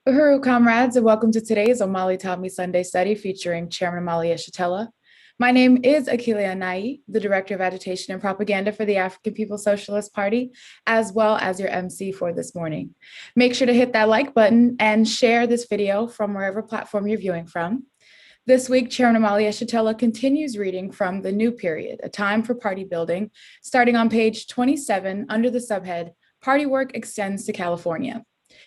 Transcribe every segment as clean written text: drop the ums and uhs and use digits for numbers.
Uhuru comrades, and welcome to today's Omali Taught Me Sunday study featuring Chairman Omali Yeshitela. My name is Akile Anai, the Director of Agitation and Propaganda for the African People's Socialist Party, as well as your MC for this morning. Make sure to hit that like button and share this video from wherever platform you're viewing from. This week, Chairman Omali Yeshitela continues reading from The New Period, A Time for Party Building, starting on page 27 under the subhead, Party Work Extends to California.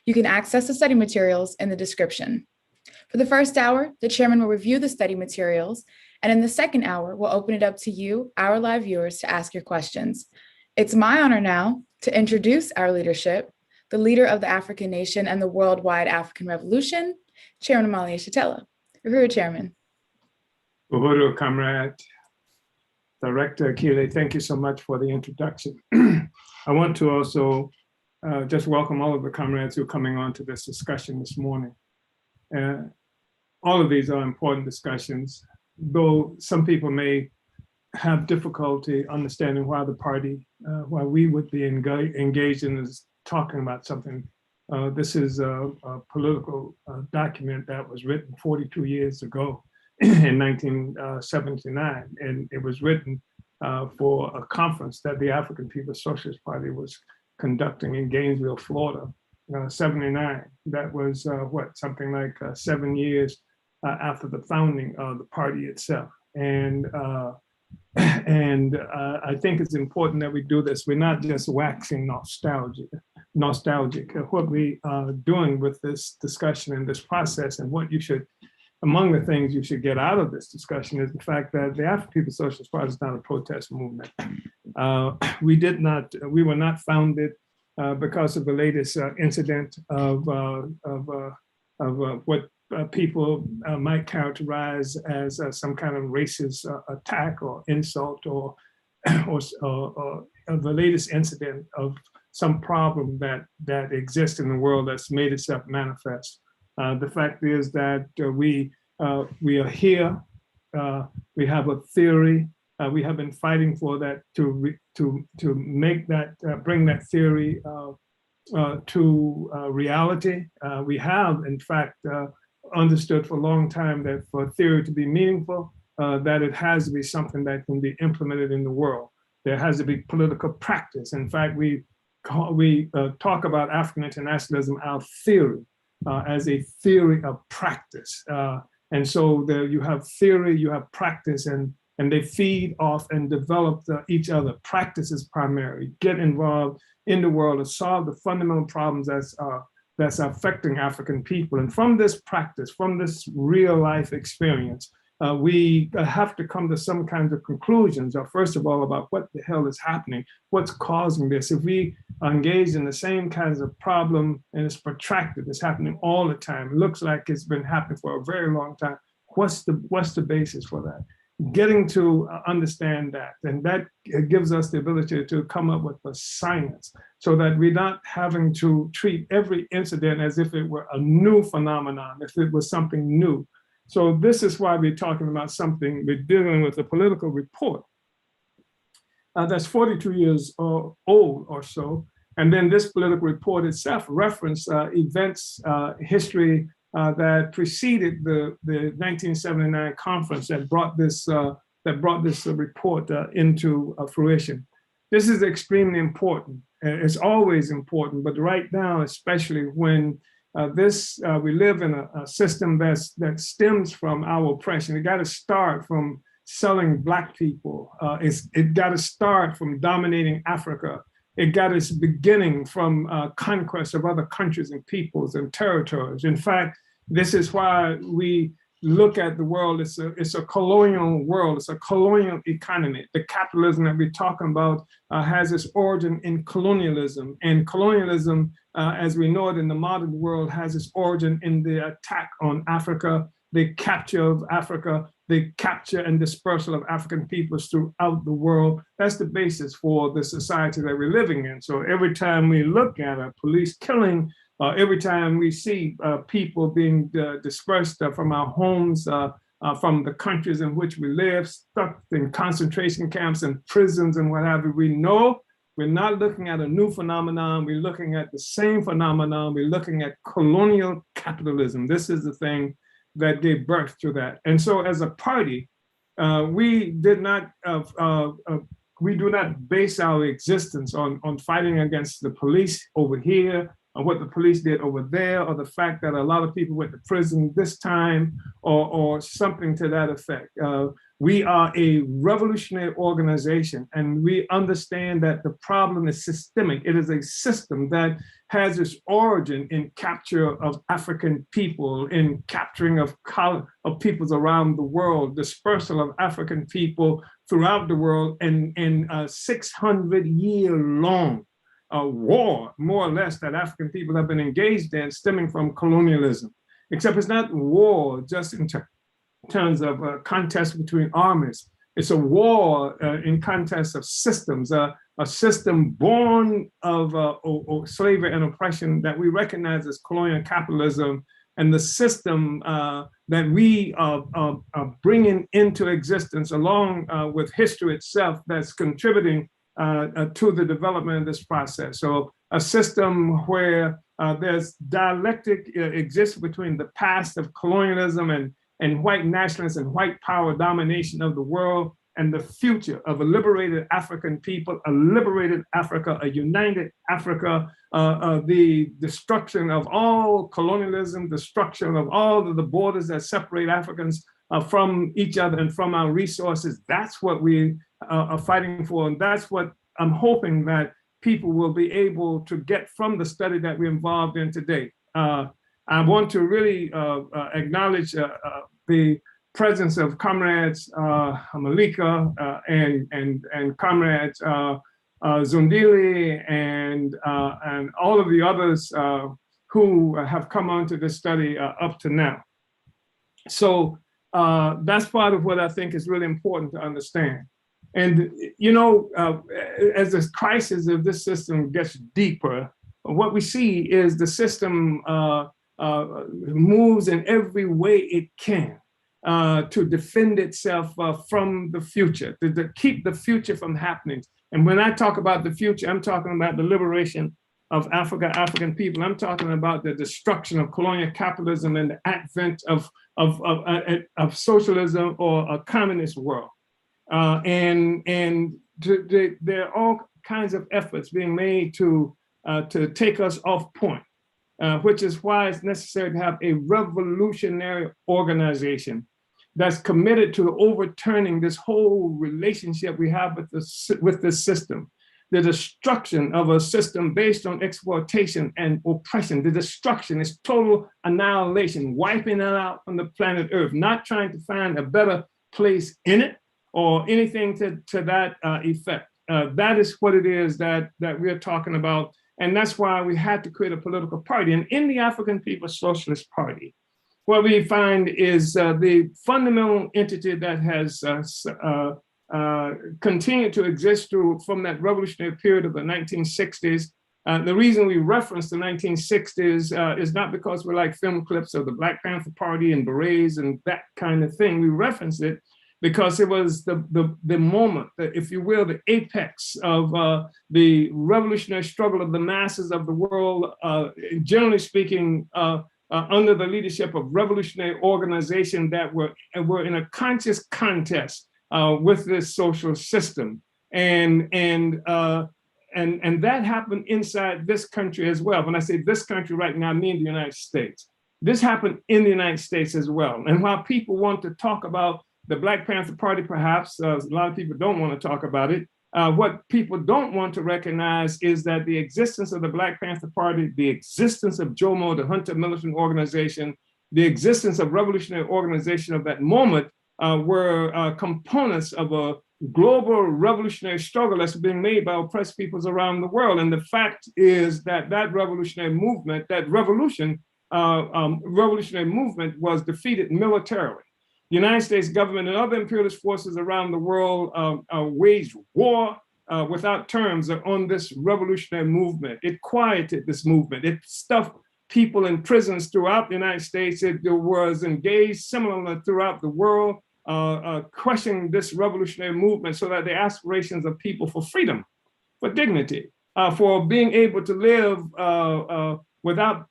You can access the study materials in the description. For the first hour, the chairman will review the study materials, and in the second hour, we'll open it up to you, our live viewers, to ask your questions. It's my honor now to introduce our leadership, the leader of the African nation and the worldwide African Revolution, Chairman Omali Yeshitela. Uhuru, Chairman. Uhuru, comrade. Director Akile, thank you so much for the introduction. I want to also just welcome all of the comrades who are coming on to this discussion this morning. All of these are important discussions, though some people may have difficulty understanding why the party, why we would be engaged in this, talking about something. This is a political document that was written 42 years ago in 1979, and it was written for a conference that the African People's Socialist Party was conducting in Gainesville, Florida, 79. That was something like 7 years after the founding of the party itself. And I think it's important that we do this. We're not just waxing nostalgic. What we are doing with this discussion and this process, and what you should, among the things you should get out of this discussion, is the fact that the African People's Socialist Party is not a protest movement. We were not founded because of the latest incident of what people might characterize as some kind of racist attack or insult, or the latest incident of some problem that exists in the world that's made itself manifest. The fact is that we are here. We have a theory. We have been fighting for that to make that bring that theory to reality. We have, in fact, understood for a long time that for theory to be meaningful, that it has to be something that can be implemented in the world. There has to be political practice. In fact, we talk about African internationalism, our theory, as a theory of practice. And so there you have theory, you have practice, and they feed off and develop each other. Practice is primary. Get involved in the world to solve the fundamental problems that's affecting African people. And from this practice, from this real life experience, we have to come to some kinds of conclusions, first of all, about what the hell is happening, what's causing this. If we are engaged in the same kinds of problem and it's protracted, it's happening all the time, it looks like it's been happening for a very long time, what's the basis for that? Getting to understand that, and that gives us the ability to come up with a science so that we're not having to treat every incident as if it were a new phenomenon, if it was something new. So this is why we're talking about something, we're dealing with a political report that's 42 years old or so. And then this political report itself referenced events, history that preceded the 1979 conference that brought this report into fruition. This is extremely important. It's always important, but right now, especially when we live in a system that stems from our oppression. It got to start from selling Black people. It got to start from dominating Africa. It got its beginning from conquest of other countries and peoples and territories. In fact, this is why we look at the world. It's a colonial world. It's a colonial economy. The capitalism that we're talking about has its origin in colonialism. And colonialism, as we know it in the modern world, has its origin in the attack on Africa, the capture of Africa, the capture and dispersal of African peoples throughout the world. That's the basis for the society that we're living in. So every time we look at a police killing, every time we see people being dispersed from our homes, from the countries in which we live, stuck in concentration camps and prisons and what have you, we know We're not looking at a new phenomenon. We're looking at the same phenomenon. We're looking at colonial capitalism. This is the thing that gave birth to that. And so as a party, we do not base our existence on fighting against the police over here, or what the police did over there, or the fact that a lot of people went to prison this time, or something to that effect. We are a revolutionary organization, and we understand that the problem is systemic. It is a system that has its origin in capture of African people, in capturing of peoples around the world, dispersal of African people throughout the world, and in a 600-year-long war, more or less, that African people have been engaged in, stemming from colonialism. Except it's not war just in terms of a contest between armies. It's a war in context of systems, a system born of slavery and oppression that we recognize as colonial capitalism, and the system that we are bringing into existence along with history itself that's contributing to the development of this process. So a system where there's dialectic exists between the past of colonialism and white nationalism and white power domination of the world, and the future of a liberated African people, a liberated Africa, a united Africa, the destruction of all colonialism, destruction of all of the borders that separate Africans from each other and from our resources. That's what we are fighting for, and that's what I'm hoping that people will be able to get from the study that we're involved in today. I want to really acknowledge the presence of comrades Malika and comrades Zundili and all of the others who have come onto this study up to now. So that's part of what I think is really important to understand. And, you know, as the crisis of this system gets deeper, what we see is the system moves in every way it can to defend itself from the future, to keep the future from happening. And when I talk about the future, I'm talking about the liberation of Africa, African people. I'm talking about the destruction of colonial capitalism and the advent of socialism or a communist world. There are all kinds of efforts being made to take us off point, which is why it's necessary to have a revolutionary organization that's committed to overturning this whole relationship we have with this system. The destruction of a system based on exploitation and oppression. The destruction is total annihilation, wiping it out from the planet Earth, not trying to find a better place in it or anything to that effect. That is what it is that we're talking about. And that's why we had to create a political party. And in the African People's Socialist Party, what we find is the fundamental entity that has continued to exist from that revolutionary period of the 1960s. The reason we reference the 1960s is not because we like film clips of the Black Panther Party and berets and that kind of thing. We reference it because it was the moment, if you will, the apex of the revolutionary struggle of the masses of the world, generally speaking, under the leadership of revolutionary organizations that were in a conscious contest with this social system. And that happened inside this country as well. When I say this country right now, I mean the United States. This happened in the United States as well. And while people want to talk about the Black Panther Party, perhaps, a lot of people don't want to talk about it. What people don't want to recognize is that the existence of the Black Panther Party, the existence of JOMO, the Hunter Militant Organization, the existence of revolutionary organization of that moment were components of a global revolutionary struggle that's being made by oppressed peoples around the world. And the fact is that that revolutionary movement, that revolutionary movement was defeated militarily. The United States government and other imperialist forces around the world waged war without terms on this revolutionary movement. It quieted this movement. It stuffed people in prisons throughout the United States. It was engaged similarly throughout the world, questioning this revolutionary movement so that the aspirations of people for freedom for dignity, for being able to live without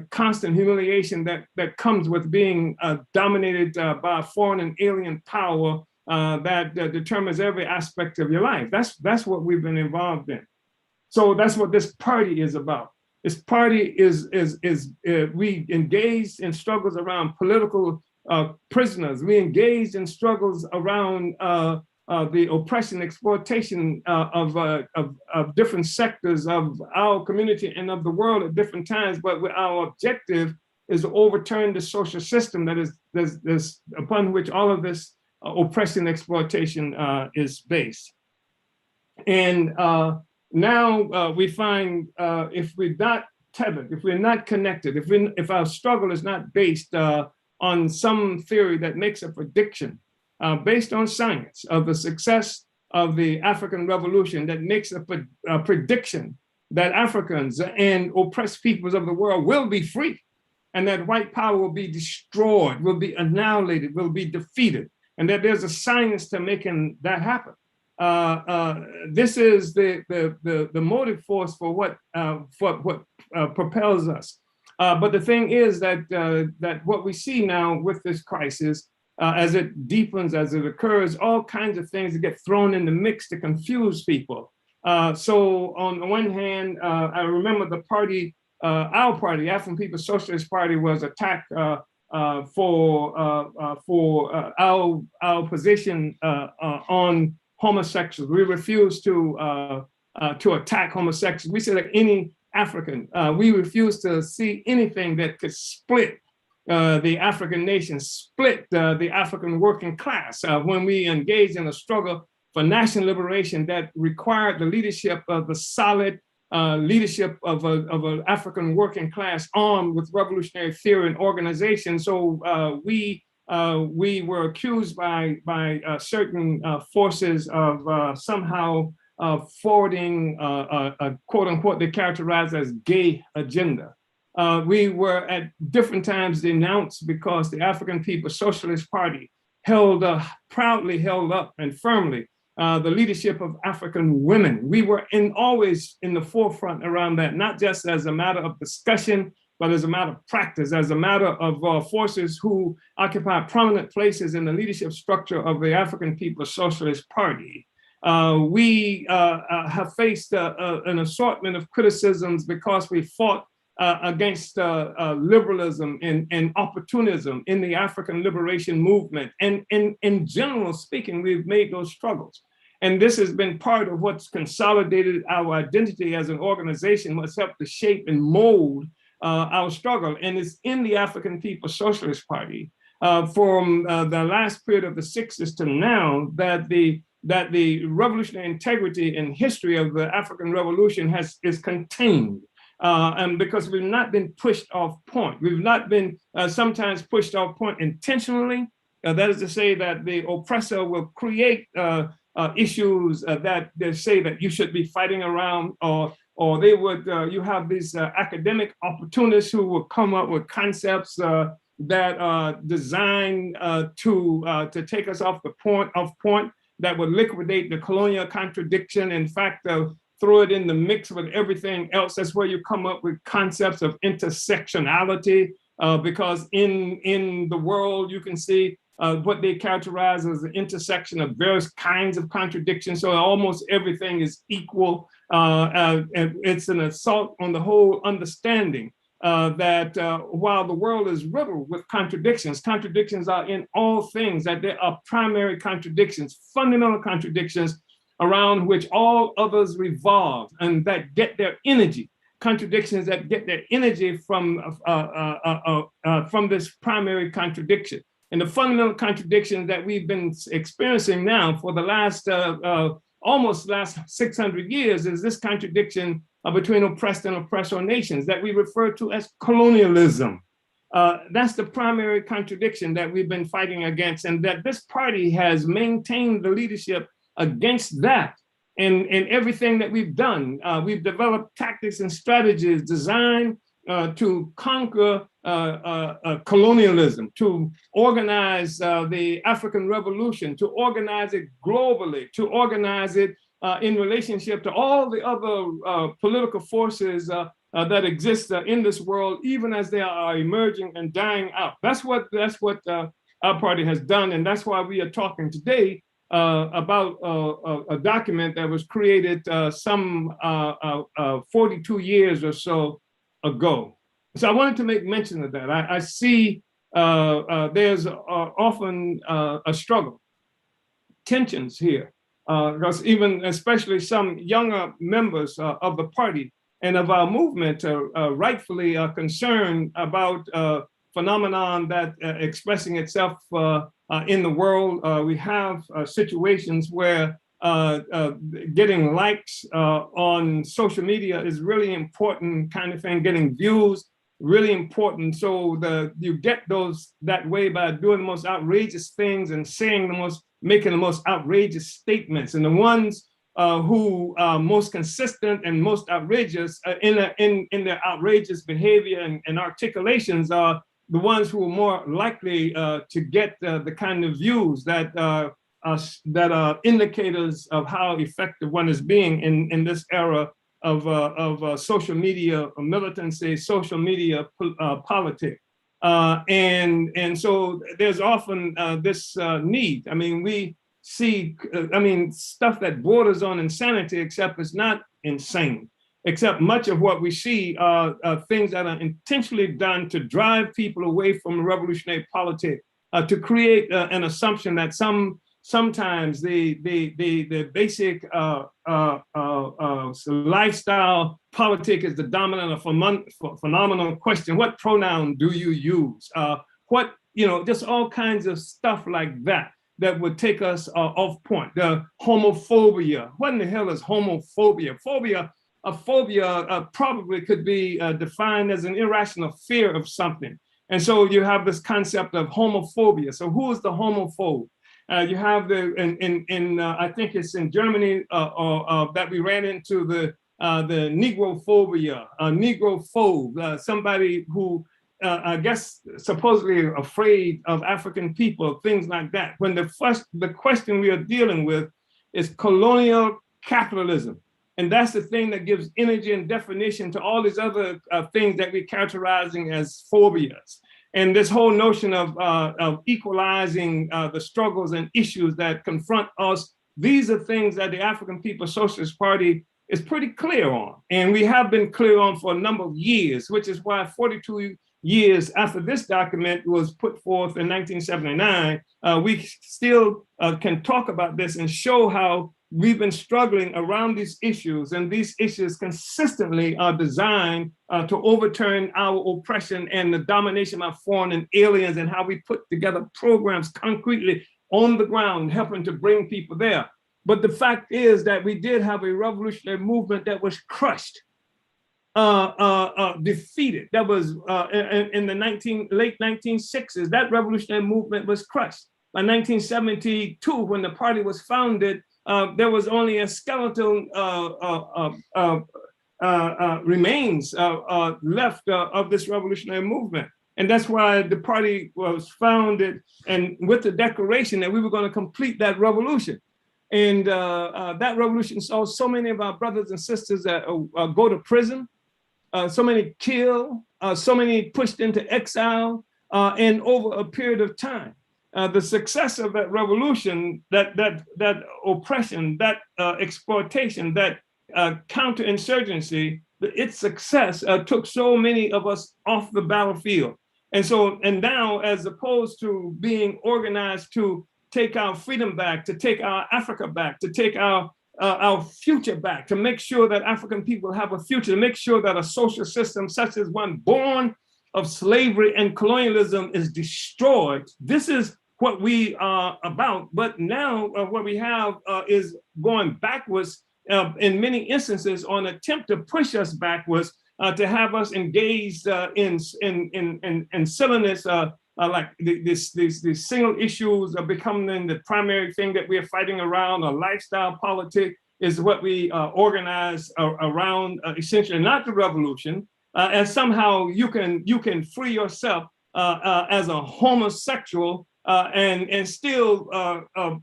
constant humiliation that comes with being dominated by a foreign and alien power that determines every aspect of your life. That's what we've been involved in. So that's what this party is about. This party is we engaged in struggles around political prisoners. We engaged in struggles around the oppression, exploitation of different sectors of our community and of the world at different times. But our objective is to overturn the social system that is upon which all of this oppression, exploitation is based. And now we find if we're not tethered, if we're not connected, if our struggle is not based on some theory that makes a prediction based on science of the success of the African Revolution, that makes a prediction that Africans and oppressed peoples of the world will be free, and that white power will be destroyed, will be annihilated, will be defeated, and that there's a science to making that happen. This is the motive force for what propels us. But the thing is that what we see now with this crisis, as it deepens, as it occurs, all kinds of things get thrown in the mix to confuse people. So on the one hand, I remember the party, our party, African People's Socialist Party, was attacked for our position on homosexuals. We refused to attack homosexuals. We said that any African, we refused to see anything that could split the African nation, split the African working class. When we engaged in a struggle for national liberation that required the leadership of the solid leadership of an African working class armed with revolutionary theory and organization. So we were accused by certain forces of somehow forwarding a quote unquote they characterized as gay agenda. We were at different times denounced because the African People's Socialist Party proudly held up and firmly the leadership of African women. We were always in the forefront around that, not just as a matter of discussion, but as a matter of practice, as a matter of forces who occupy prominent places in the leadership structure of the African People's Socialist Party. We have faced an assortment of criticisms because we fought against liberalism and opportunism in the African liberation movement. And in general speaking, we've made those struggles. And this has been part of what's consolidated our identity as an organization, what's helped to shape and mold our struggle. And it's in the African People's Socialist Party from the last period of the 60s to now that the revolutionary integrity and history of the African Revolution is contained. And because we've not been pushed off point. We've not been sometimes pushed off point intentionally. That is to say that the oppressor will create issues that they say that you should be fighting around, or they would, you have these academic opportunists who will come up with concepts that are designed to take us off point, that would liquidate the colonial contradiction. In fact, throw it in the mix with everything else. That's where you come up with concepts of intersectionality, because in the world you can see what they characterize as the intersection of various kinds of contradictions. So almost everything is equal. And it's an assault on the whole understanding that while the world is riddled with contradictions, contradictions are in all things, that there are primary contradictions, fundamental contradictions around which all others revolve and that get their energy, contradictions that get their energy from this primary contradiction. And the fundamental contradiction that we've been experiencing now for the last almost last 600 years is this contradiction between oppressed and oppressor nations that we refer to as colonialism. That's the primary contradiction that we've been fighting against, and that this party has maintained the leadership against that. And everything that we've done, we've developed tactics and strategies designed to conquer colonialism, to organize the African Revolution, to organize it globally, to organize it in relationship to all the other political forces that exist in this world, even as they are emerging and dying out. That's what our party has done, and that's why we are talking today about a document that was created some 42 years or so ago. So I wanted to make mention of that. I see there's often a struggle, tensions here, because even especially some younger members of the party and of our movement rightfully are concerned about phenomenon that expressing itself in the world. We have situations where getting likes on social media is really important kind of thing, getting views, really important. So you get those that way by doing the most outrageous things and making the most outrageous statements. And the ones who are most consistent and most outrageous in their outrageous behavior and articulations are the ones who are more likely to get the kind of views that are indicators of how effective one is being in this era of social media militancy, social media politics. And so there's often this need. I mean, we see, stuff that borders on insanity, except it's not insane, except much of what we see are things that are intentionally done to drive people away from revolutionary politics, to create an assumption that sometimes the basic lifestyle politic is the dominant or phenomenal question. What pronoun do you use? Just all kinds of stuff like that would take us off point. The homophobia. What in the hell is homophobia? A phobia probably could be defined as an irrational fear of something. And so you have this concept of homophobia. So who is the homophobe? You have I think it's in Germany that we ran into the negrophobia, negrophobe, somebody who I guess supposedly afraid of African people, things like that. When the question we are dealing with is colonial capitalism. And that's the thing that gives energy and definition to all these other things that we're characterizing as phobias. And this whole notion of equalizing the struggles and issues that confront us, these are things that the African People's Socialist Party is pretty clear on. And we have been clear on for a number of years, which is why 42 years after this document was put forth in 1979, we still can talk about this and show how we've been struggling around these issues, and these issues consistently are designed to overturn our oppression and the domination of foreign and aliens, and how we put together programs concretely on the ground, helping to bring people there. But the fact is that we did have a revolutionary movement that was crushed, defeated. That was in the late 1960s. That revolutionary movement was crushed. By 1972, when the party was founded, there was only a skeletal remains left of this revolutionary movement. And that's why the party was founded, and with the declaration that we were going to complete that revolution. And that revolution saw so many of our brothers and sisters that go to prison, so many killed, so many pushed into exile, and over a period of time. The success of that revolution, that oppression, that exploitation, that counterinsurgency, its success took so many of us off the battlefield. And now, as opposed to being organized to take our freedom back, to take our Africa back, to take our future back, to make sure that African people have a future, to make sure that a social system such as one born of slavery and colonialism is destroyed. This is what we are about. But now what we have is going backwards in many instances on attempt to push us backwards, to have us engaged in silliness, like these single issues are becoming the primary thing that we are fighting around. A lifestyle politic is what we organize around, essentially not the revolution, and somehow you can free yourself as a homosexual and still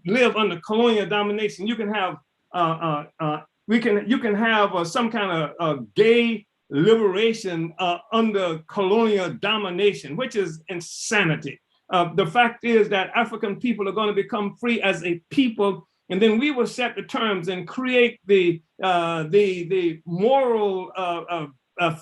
live under colonial domination. You can have you can have some kind of gay liberation under colonial domination, which is insanity. The fact is that African people are going to become free as a people, and then we will set the terms and create the moral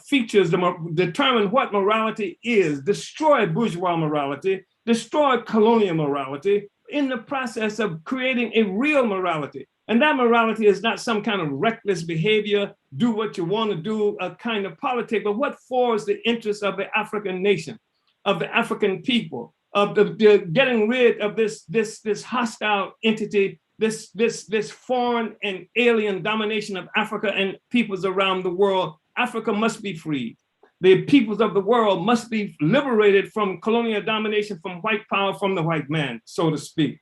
features, determine what morality is, destroy bourgeois morality, destroy colonial morality, in the process of creating a real morality. And that morality is not some kind of reckless behavior, do what you want to do, a kind of politics, but what forms the interests of the African nation, of the African people, of the getting rid of this hostile entity, this foreign and alien domination of Africa and peoples around the world. Africa must be freed. The peoples of the world must be liberated from colonial domination, from white power, from the white man, so to speak.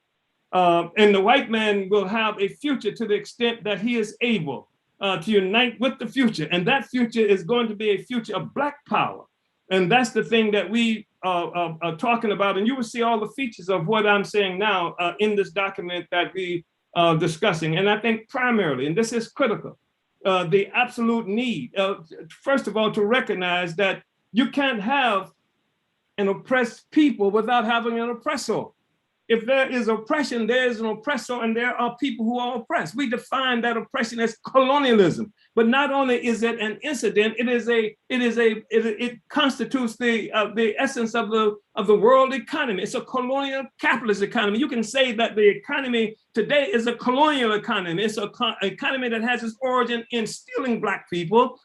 And the white man will have a future to the extent that he is able to unite with the future. And that future is going to be a future of Black power. And that's the thing that we are talking about. And you will see all the features of what I'm saying now in this document that we are discussing. And I think primarily, and this is critical, the absolute need, first of all, to recognize that you can't have an oppressed people without having an oppressor. If there is oppression, there is an oppressor, and there are people who are oppressed. We define that oppression as colonialism. But not only is it an incident, it constitutes the essence of the world economy. It's a colonial capitalist economy. You can say that the economy today is a colonial economy. It's an economy that has its origin in stealing Black people,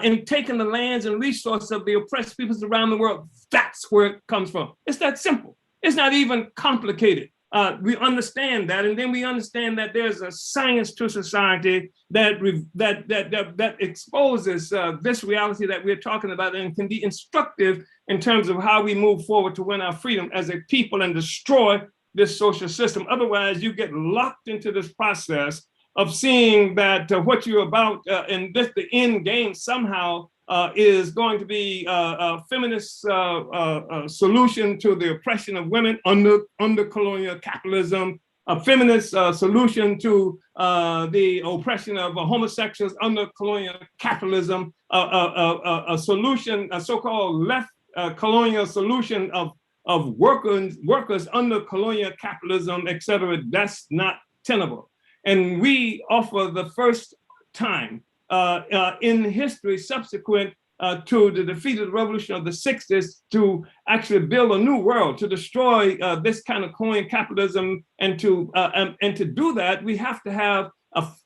in taking the lands and resources of the oppressed peoples around the world. That's where it comes from. It's that simple. It's not even complicated. We understand that, and then we understand that there's a science to society that exposes this reality that we're talking about, and can be instructive in terms of how we move forward to win our freedom as a people and destroy this social system. Otherwise, you get locked into this process of seeing that what you're about and the end game somehow is going to be a feminist solution to the oppression of women under colonial capitalism, a feminist solution to the oppression of homosexuals under colonial capitalism, a solution, a so-called left colonial solution of workers under colonial capitalism, et cetera. That's not tenable. And we offer the first time in history subsequent to the defeat of the revolution of the 60s to actually build a new world, to destroy this kind of colonial capitalism. And to do that, we have to have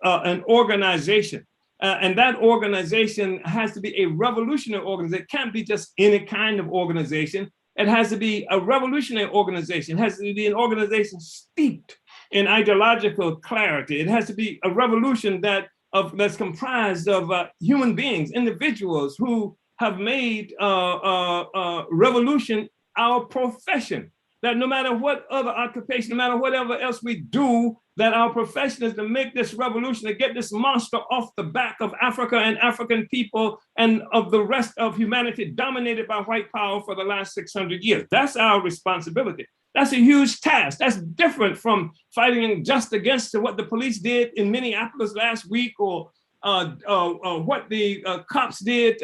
an organization. And that organization has to be a revolutionary organization. It can't be just any kind of organization. It has to be a revolutionary organization. It has to be an organization steeped in ideological clarity. It has to be a revolution that's comprised of human beings, individuals who have made revolution our profession. That no matter what other occupation, no matter whatever else we do, that our profession is to make this revolution, to get this monster off the back of Africa and African people and of the rest of humanity dominated by white power for the last 600 years. That's our responsibility. That's a huge task. That's different from fighting just against what the police did in Minneapolis last week, or what the cops did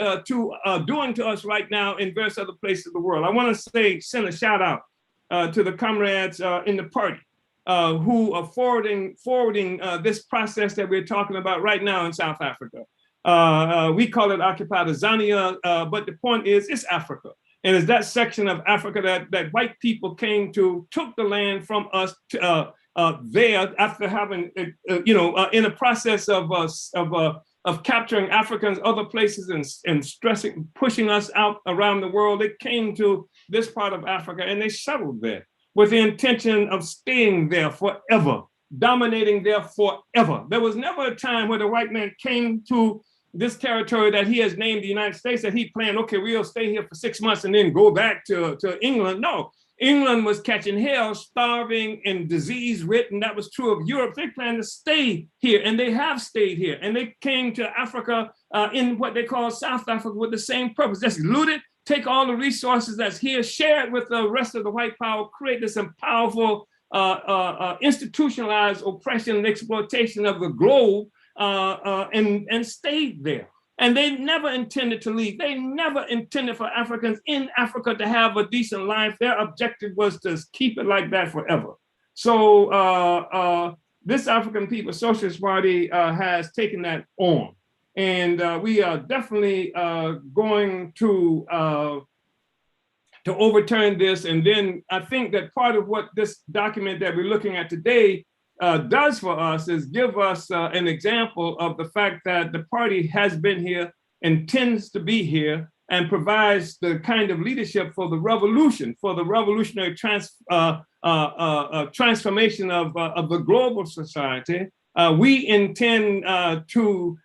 doing to us right now in various other places of the world. I want to send a shout out to the comrades in the party who are forwarding this process that we're talking about right now in South Africa. We call it Occupy Tanzania, but the point is, it's Africa. And it's that section of Africa that white people took the land from us there after having, in a process of capturing Africans other places and pushing us out around the world. They came to this part of Africa and they settled there with the intention of staying there forever, dominating there forever. There was never a time where the white man came to this territory that he has named the United States that he planned, okay, we'll stay here for 6 months and then go back to England. No, England was catching hell, starving and disease-ridden. That was true of Europe. They planned to stay here, and they have stayed here. And they came to Africa in what they call South Africa with the same purpose. Just loot it, take all the resources that's here, share it with the rest of the white power, create this powerful institutionalized oppression and exploitation of the globe and stayed there. And they never intended to leave. They never intended for Africans in Africa to have a decent life. Their objective was to keep it like that forever. So this African People's Socialist Party has taken that on. And we are definitely going to overturn this. And then I think that part of what this document that we're looking at today does for us is give us an example of the fact that the party has been here, intends to be here, and provides the kind of leadership for the revolution, for the revolutionary transformation of the global society. We intend to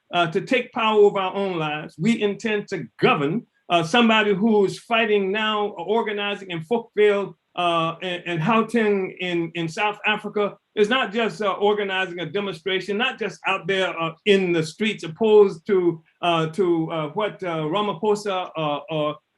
take power over our own lives. We intend to govern. Somebody who is fighting now, organizing in Folkville and Gauteng in South Africa is not just organizing a demonstration, not just out there in the streets opposed to what Ramaphosa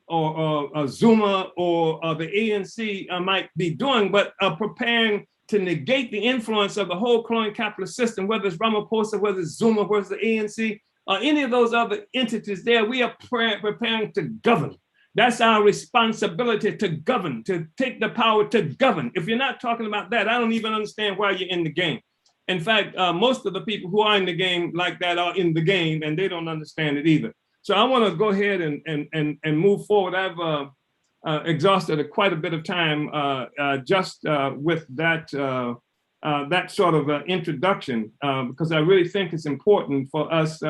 or Zuma or the ANC might be doing, but preparing to negate the influence of the whole colonial capitalist system, whether it's Ramaphosa, whether it's Zuma, whether it's the ANC, any of those other entities there. We are preparing to govern. That's our responsibility, to govern, to take the power to govern. If you're not talking about that, I don't even understand why you're in the game. In fact, most of the people who are in the game like that are in the game, and they don't understand it either. So I want to go ahead and move forward. I've exhausted quite a bit of time just with that sort of introduction, because I really think it's important for us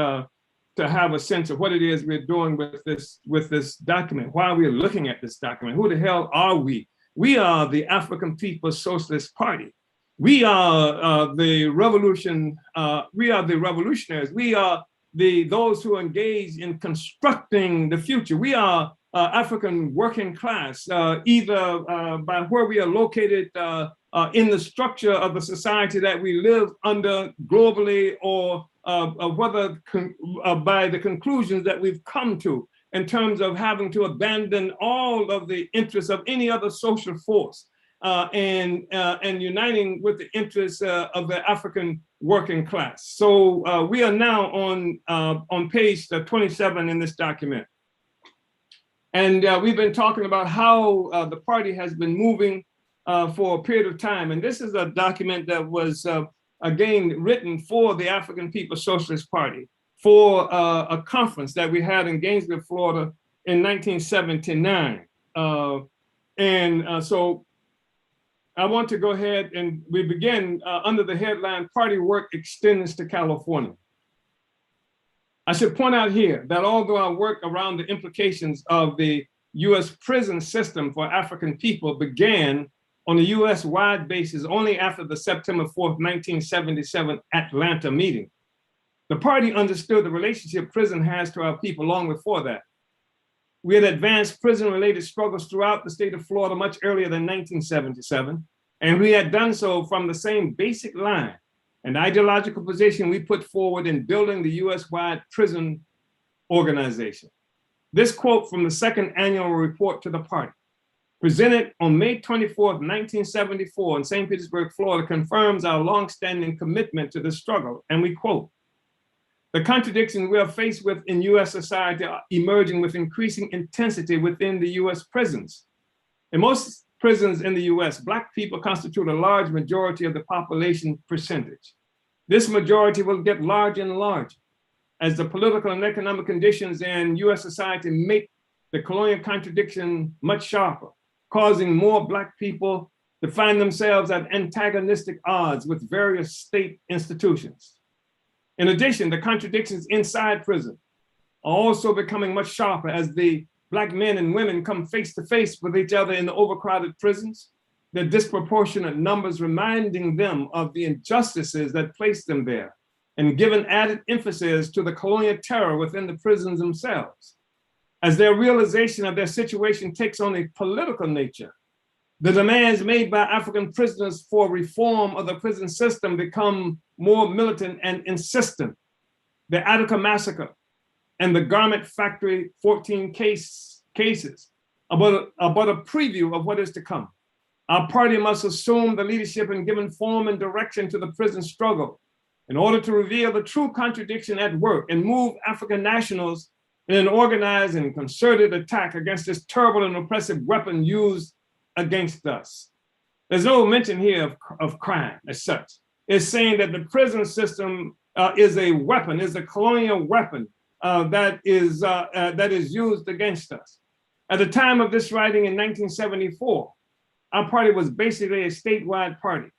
to have a sense of what it is we're doing with this document, why we're looking at this document. Who the hell are we? We are the African People's Socialist Party. We are the revolution. We are the revolutionaries. We are those who engage in constructing the future. We are African working class, either by where we are located in the structure of the society that we live under globally, or whether by the conclusions that we've come to in terms of having to abandon all of the interests of any other social force and uniting with the interests of the African working class. So we are now on page 27 in this document. And we've been talking about how the party has been moving for a period of time. And this is a document that was, again, written for the African People's Socialist Party for a conference that we had in Gainesville, Florida in 1979. So I want to go ahead and we begin under the headline, Party Work Extends to California. I should point out here that although our work around the implications of the US prison system for African people began on a US-wide basis only after the September 4th, 1977 Atlanta meeting, the party understood the relationship prison has to our people long before that. We had advanced prison-related struggles throughout the state of Florida much earlier than 1977, and we had done so from the same basic line and ideological position we put forward in building the US-wide prison organization. This quote from the second annual report to the party, presented on May 24th, 1974 in St. Petersburg, Florida, confirms our longstanding commitment to the struggle, and we quote, "The contradictions we are faced with in US society are emerging with increasing intensity within the US prisons. In most prisons in the US, Black people constitute a large majority of the population percentage. This majority will get larger and larger as the political and economic conditions in US society make the colonial contradiction much sharper, causing more Black people to find themselves at antagonistic odds with various state institutions. In addition, the contradictions inside prison are also becoming much sharper as the Black men and women come face to face with each other in the overcrowded prisons, their disproportionate numbers reminding them of the injustices that placed them there, and given added emphasis to the colonial terror within the prisons themselves. As their realization of their situation takes on a political nature, the demands made by African prisoners for reform of the prison system become more militant and insistent. The Attica massacre and the garment factory 14 cases about a preview of what is to come. Our party must assume the leadership in giving form and direction to the prison struggle in order to reveal the true contradiction at work and move African nationals in an organized and concerted attack against this terrible and oppressive weapon used against us. There's no mention here of crime as such. It's saying that the prison system is a weapon, is a colonial weapon that is used against us. At the time of this writing in 1974, our party was basically a statewide party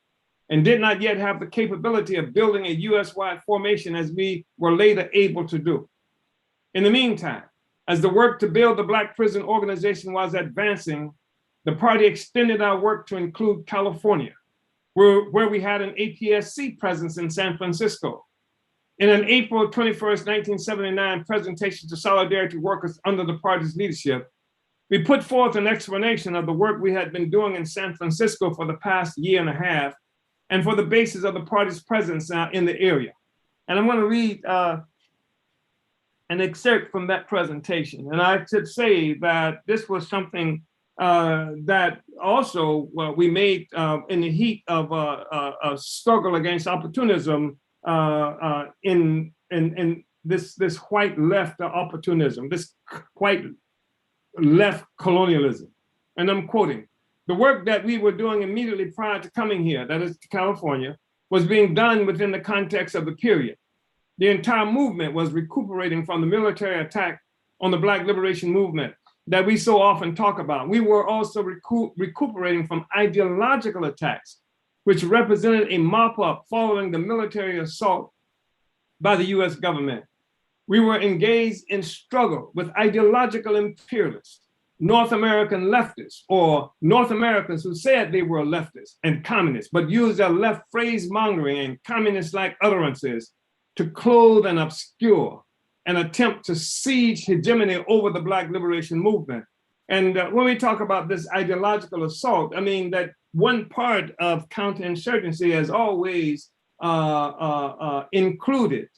and did not yet have the capability of building a US-wide formation as we were later able to do. In the meantime, as the work to build the Black prison organization was advancing, the party extended our work to include California, where we had an APSC presence in San Francisco. In an April 21st, 1979 presentation to Solidarity Workers under the party's leadership, we put forth an explanation of the work we had been doing in San Francisco for the past year and a half, and for the basis of the party's presence in the area. And I'm going to read an excerpt from that presentation. And I should say that this was something that also we made in the heat of a struggle against opportunism in this white left opportunism, this white left colonialism. And I'm quoting, "The work that we were doing immediately prior to coming here, that is to California, was being done within the context of the period. The entire movement was recuperating from the military attack on the Black liberation movement that we so often talk about. We were also recuperating from ideological attacks, which represented a mop-up following the military assault by the US government. We were engaged in struggle with ideological imperialists, North American leftists, or North Americans who said they were leftists and communists, but used their left phrase-mongering and communist-like utterances to clothe and obscure an attempt to siege hegemony over the Black liberation movement." And when we talk about this ideological assault, I mean that one part of counterinsurgency has always included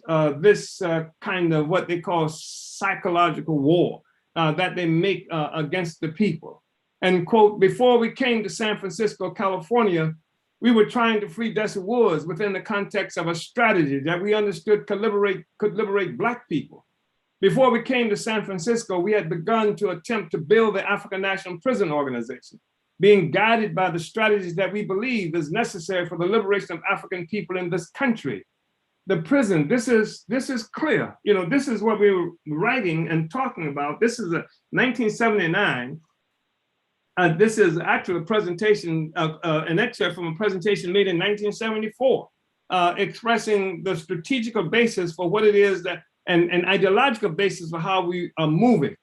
this kind of what they call psychological war that they make against the people. And quote, "Before we came to San Francisco, California, we were trying to free Desert Woods within the context of a strategy that we understood could liberate Black people. Before we came to San Francisco, we had begun to attempt to build the African National Prison Organization, being guided by the strategies that we believe is necessary for the liberation of African people in this country. The prison, this is clear. You know, this is what we were writing and talking about. This is a 1979. This is actually a presentation, an excerpt from a presentation made in 1974, expressing the strategical basis for what it is that, and ideological basis for how we are moving.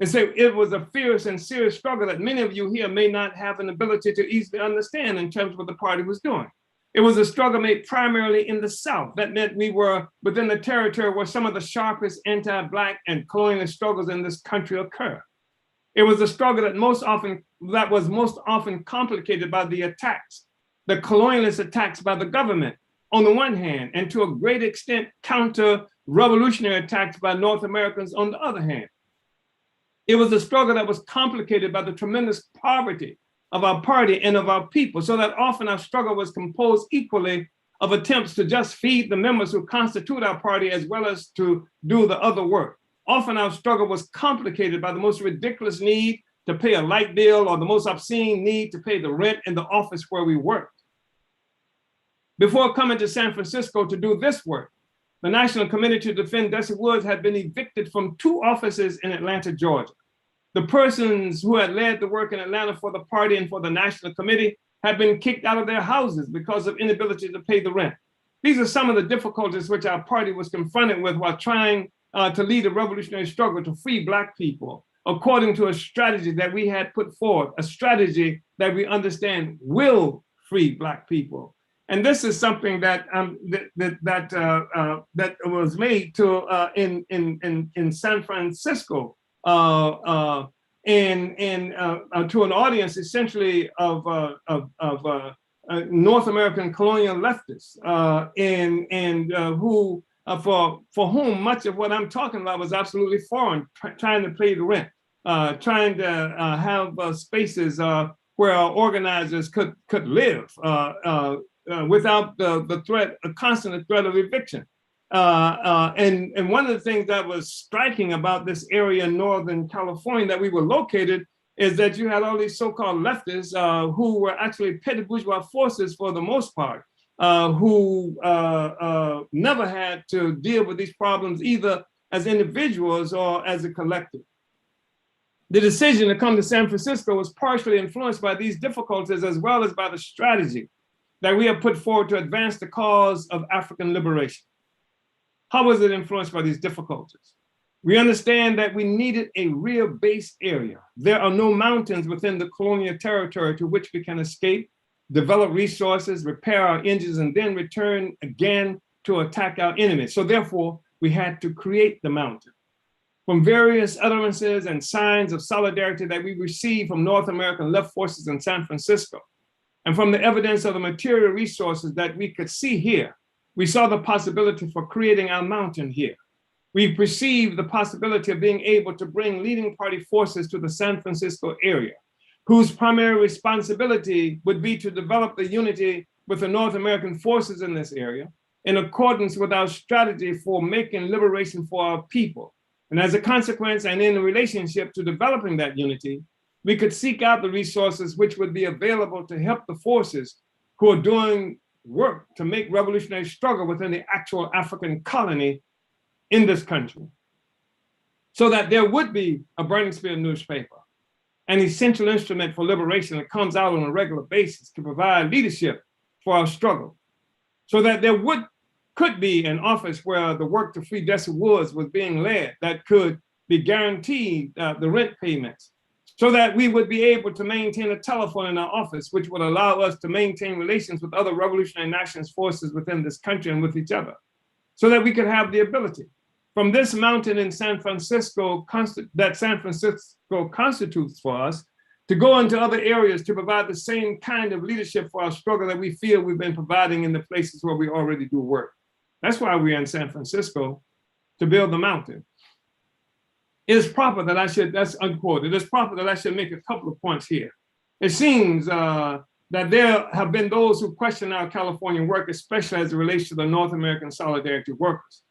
And so it was a fierce and serious struggle that many of you here may not have an ability to easily understand in terms of what the party was doing. It was a struggle made primarily in the South. That meant we were within the territory where some of the sharpest anti-Black and colonial struggles in this country occur. It was a struggle that was most often complicated by the attacks, the colonialist attacks by the government on the one hand, and to a great extent counter-revolutionary attacks by North Americans on the other hand. It was a struggle that was complicated by the tremendous poverty of our party and of our people, so that often our struggle was composed equally of attempts to just feed the members who constitute our party as well as to do the other work. Often our struggle was complicated by the most ridiculous need to pay a light bill or the most obscene need to pay the rent in the office where we worked. Before coming to San Francisco to do this work, the National Committee to Defend Desert Woods had been evicted from 2 offices in Atlanta, Georgia. The persons who had led the work in Atlanta for the party and for the National Committee had been kicked out of their houses because of inability to pay the rent. These are some of the difficulties which our party was confronted with while trying to lead a revolutionary struggle to free Black people, according to a strategy that we had put forth, a strategy that we understand will free Black people. And this is something that that was made to in San Francisco to an audience essentially of North American colonial leftists who for whom much of what I'm talking about was absolutely foreign, trying to pay the rent, trying to have spaces where our organizers could live without the constant threat of eviction. And one of the things that was striking about this area in Northern California that we were located is that you had all these so-called leftists who were actually petty bourgeois forces for the most part, who never had to deal with these problems either as individuals or as a collective. The decision to come to San Francisco was partially influenced by these difficulties as well as by the strategy that we have put forward to advance the cause of African liberation. How was it influenced by these difficulties? We understand that we needed a real base area. There are no mountains within the colonial territory to which we can escape, develop resources, repair our engines, and then return again to attack our enemies. So therefore, we had to create the mountain. From various utterances and signs of solidarity that we received from North American left forces in San Francisco, and from the evidence of the material resources that we could see here, we saw the possibility for creating our mountain here. We perceived the possibility of being able to bring leading party forces to the San Francisco area, whose primary responsibility would be to develop the unity with the North American forces in this area, in accordance with our strategy for making liberation for our people. And as a consequence, and in relationship to developing that unity, we could seek out the resources which would be available to help the forces who are doing work to make revolutionary struggle within the actual African colony in this country, so that there would be a Burning Spear newspaper, an essential instrument for liberation that comes out on a regular basis to provide leadership for our struggle, so that there could be an office where the work to free Desert Woods was being led that could be guaranteed the rent payments, so that we would be able to maintain a telephone in our office, which would allow us to maintain relations with other revolutionary nationalist forces within this country and with each other, so that we could have the ability from this mountain in San Francisco that San Francisco constitutes for us to go into other areas to provide the same kind of leadership for our struggle that we feel we've been providing in the places where we already do work. That's why we're in San Francisco, to build the mountain. It is proper that I should, that's unquoted, it is proper that I should make a couple of points here. It seems that there have been those who question our California work, especially as it relates to the North American solidarity workers.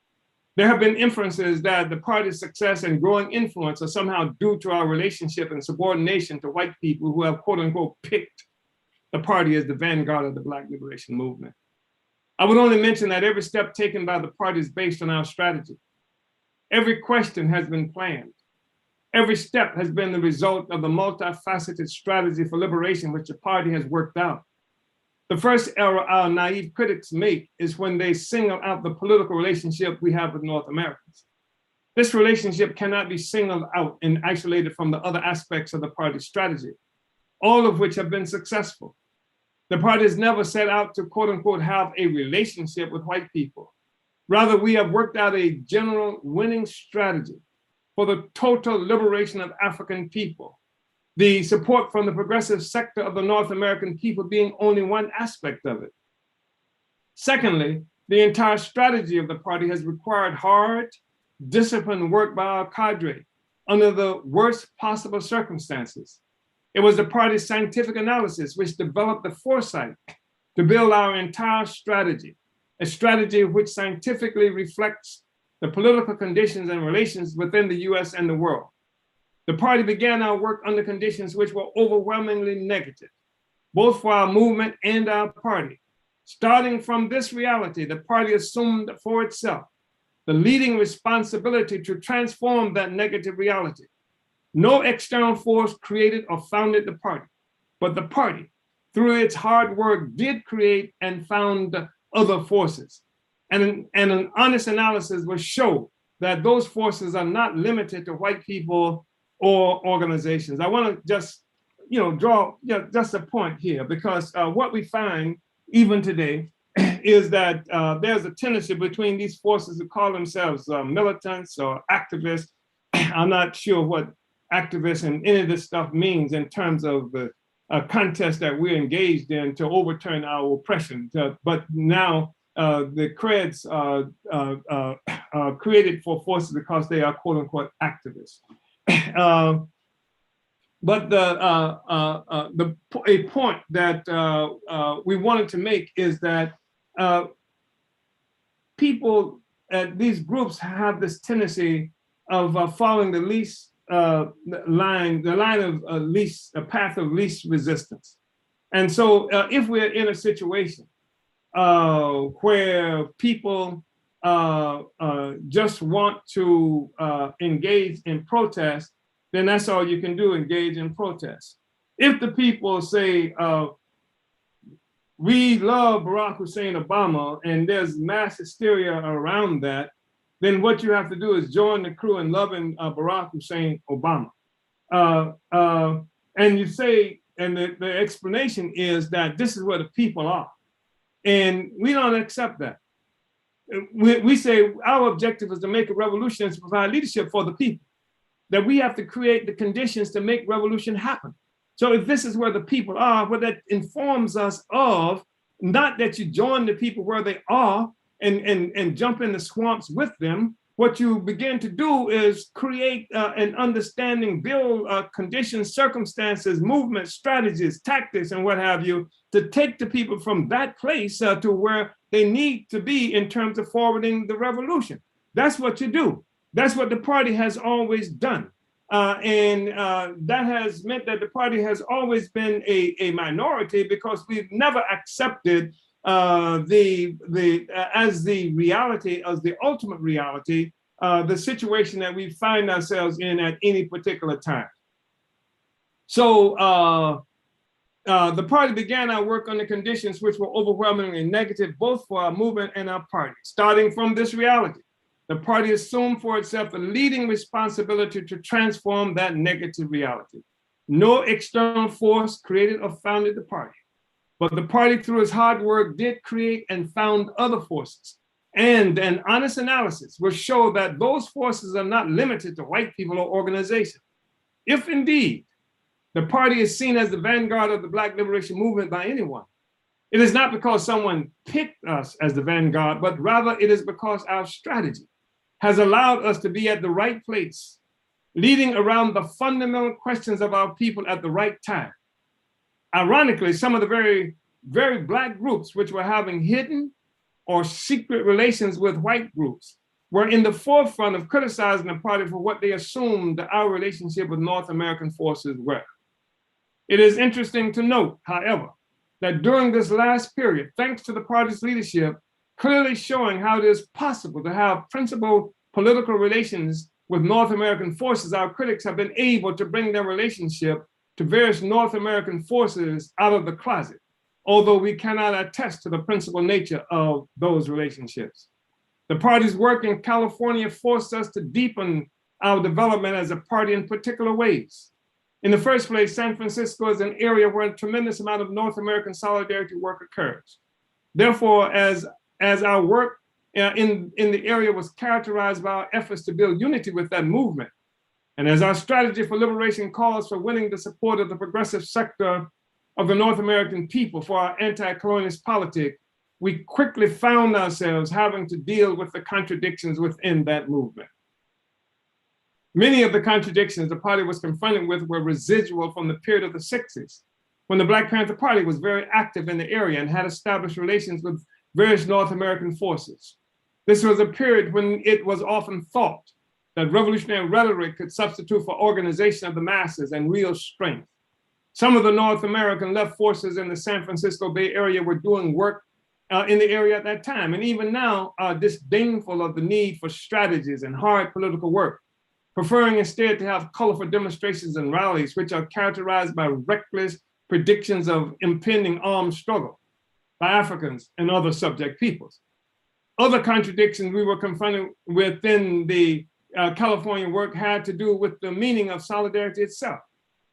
There have been inferences that the party's success and growing influence are somehow due to our relationship and subordination to white people who have quote unquote picked the party as the vanguard of the Black liberation movement. I would only mention that every step taken by the party is based on our strategy. Every question has been planned. Every step has been the result of the multifaceted strategy for liberation which the party has worked out. The first error our naive critics make is when they single out the political relationship we have with North Americans. This relationship cannot be singled out and isolated from the other aspects of the party's strategy, all of which have been successful. The party has never set out to quote unquote have a relationship with white people. Rather, we have worked out a general winning strategy for the total liberation of African people. The support from the progressive sector of the North American people being only one aspect of it. Secondly, the entire strategy of the party has required hard, disciplined work by our cadre under the worst possible circumstances. It was the party's scientific analysis which developed the foresight to build our entire strategy, a strategy which scientifically reflects the political conditions and relations within the US and the world. The party began our work under conditions which were overwhelmingly negative, both for our movement and our party. Starting from this reality, the party assumed for itself the leading responsibility to transform that negative reality. No external force created or founded the party, but the party, through its hard work, did create and found other forces. And an honest analysis will show that those forces are not limited to white people or organizations. I want to just, draw just a point here, because what we find even today is that there's a tendency between these forces who call themselves militants or activists. I'm not sure what activists and any of this stuff means in terms of the contest that we're engaged in to overturn our oppression. But now the creds are created for forces because they are quote unquote activists. But a point that we wanted to make is that people at these groups have this tendency of following the least line of least, a path of least resistance. And so if we're in a situation where people just want to engage in protest, then that's all you can do, engage in protest. If the people say, we love Barack Hussein Obama and there's mass hysteria around that, then what you have to do is join the crew in loving Barack Hussein Obama. And you say, and the explanation is that this is where the people are. And we don't accept that. We say our objective is to make a revolution and to provide leadership for the people, that we have to create the conditions to make revolution happen. So if this is where the people are, well, that informs us of not that you join the people where they are and jump in the swamps with them. What you begin to do is create an understanding, build conditions, circumstances, movements, strategies, tactics, and what have you, to take the people from that place to where they need to be in terms of forwarding the revolution. That's what you do. That's what the party has always done. And that has meant that the party has always been a minority because we've never accepted as the reality, as the ultimate reality, the situation that we find ourselves in at any particular time. So the party began our work under conditions which were overwhelmingly negative, both for our movement and our party. Starting from this reality, the party assumed for itself the leading responsibility to transform that negative reality. No external force created or founded the party, but the party through its hard work did create and found other forces. And an honest analysis will show that those forces are not limited to white people or organizations. If indeed the party is seen as the vanguard of the Black liberation movement by anyone, it is not because someone picked us as the vanguard, but rather it is because our strategy has allowed us to be at the right place, leading around the fundamental questions of our people at the right time. Ironically, some of the very, very Black groups which were having hidden or secret relations with white groups were in the forefront of criticizing the party for what they assumed our relationship with North American forces were. It is interesting to note, however, that during this last period, thanks to the party's leadership, clearly showing how it is possible to have principled political relations with North American forces, our critics have been able to bring their relationship to various North American forces out of the closet, although we cannot attest to the principal nature of those relationships. The party's work in California forced us to deepen our development as a party in particular ways. In the first place, San Francisco is an area where a tremendous amount of North American solidarity work occurs. Therefore, as our work in the area was characterized by our efforts to build unity with that movement, and as our strategy for liberation calls for winning the support of the progressive sector of the North American people for our anti-colonialist politic, we quickly found ourselves having to deal with the contradictions within that movement. Many of the contradictions the party was confronted with were residual from the period of the 60s, when the Black Panther Party was very active in the area and had established relations with various North American forces. This was a period when it was often thought that revolutionary rhetoric could substitute for organization of the masses and real strength. Some of the North American left forces in the San Francisco Bay Area were doing work in the area at that time, and even now are disdainful of the need for strategies and hard political work, preferring instead to have colorful demonstrations and rallies which are characterized by reckless predictions of impending armed struggle by Africans and other subject peoples. Other contradictions we were confronted within the California work had to do with the meaning of solidarity itself.